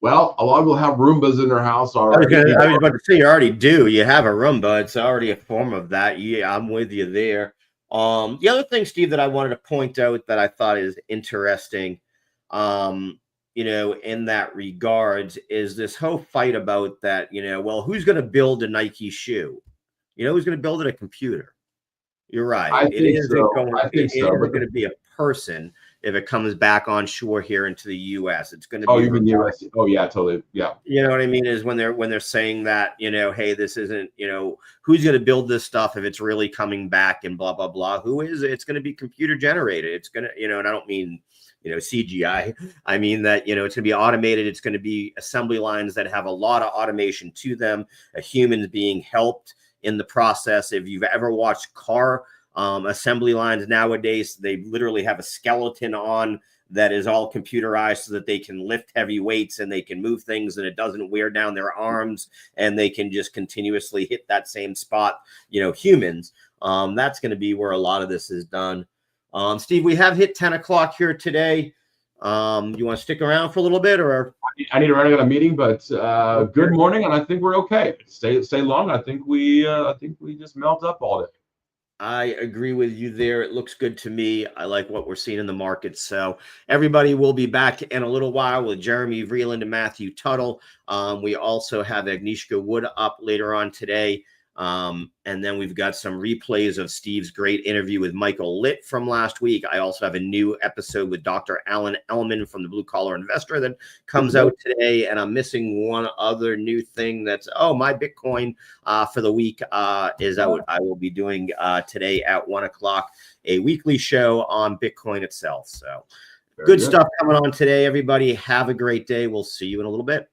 Well, a lot of people have Roombas in their house already. I was about to say you already do. You have a Roomba. It's already a form of that. Yeah, I'm with you there. The other thing, Steve, that I wanted to point out that I thought is interesting, you know, in that regards is this whole fight about that, you know, well, who's going to build a Nike shoe? You know, who's going to build it? A computer. You're right. It isn't going to be a person if it comes back on shore here into the U.S. It's going to be. Oh, you mean U.S.? Oh, yeah, totally. Yeah. You know what I mean? Is when they're saying that, you know, hey, this isn't, you know, who's going to build this stuff if it's really coming back and blah blah blah. Who is it? It's going to be computer generated. It's going to, you know, and I don't mean, you know, CGI. I mean that, you know, it's going to be automated. It's going to be assembly lines that have a lot of automation to them. A human's being helped in the process. If you've ever watched car assembly lines nowadays, they literally have a skeleton on that is all computerized so that they can lift heavy weights and they can move things and it doesn't wear down their arms and they can just continuously hit that same spot. You know, humans, that's going to be where a lot of this is done. Steve, we have hit 10 o'clock here today. You want to stick around for a little bit, or I need to run. I got a meeting, but good morning, and I think we're okay. Stay long. I think we just melt up all day. I agree with you there. It looks good to me. I like what we're seeing in the market. So everybody will be back in a little while with Jeremy Vreeland and Matthew Tuttle. We also have Agnieszka Wood up later on today. And then we've got some replays of Steve's great interview with Michael Litt from last week. I also have a new episode with Dr. Alan Ellman from the Blue Collar Investor that comes out today. And I'm missing one other new thing that's, my Bitcoin for the week is out. I will be doing today at 1 o'clock, a weekly show on Bitcoin itself. So good stuff coming on today, everybody. Have a great day. We'll see you in a little bit.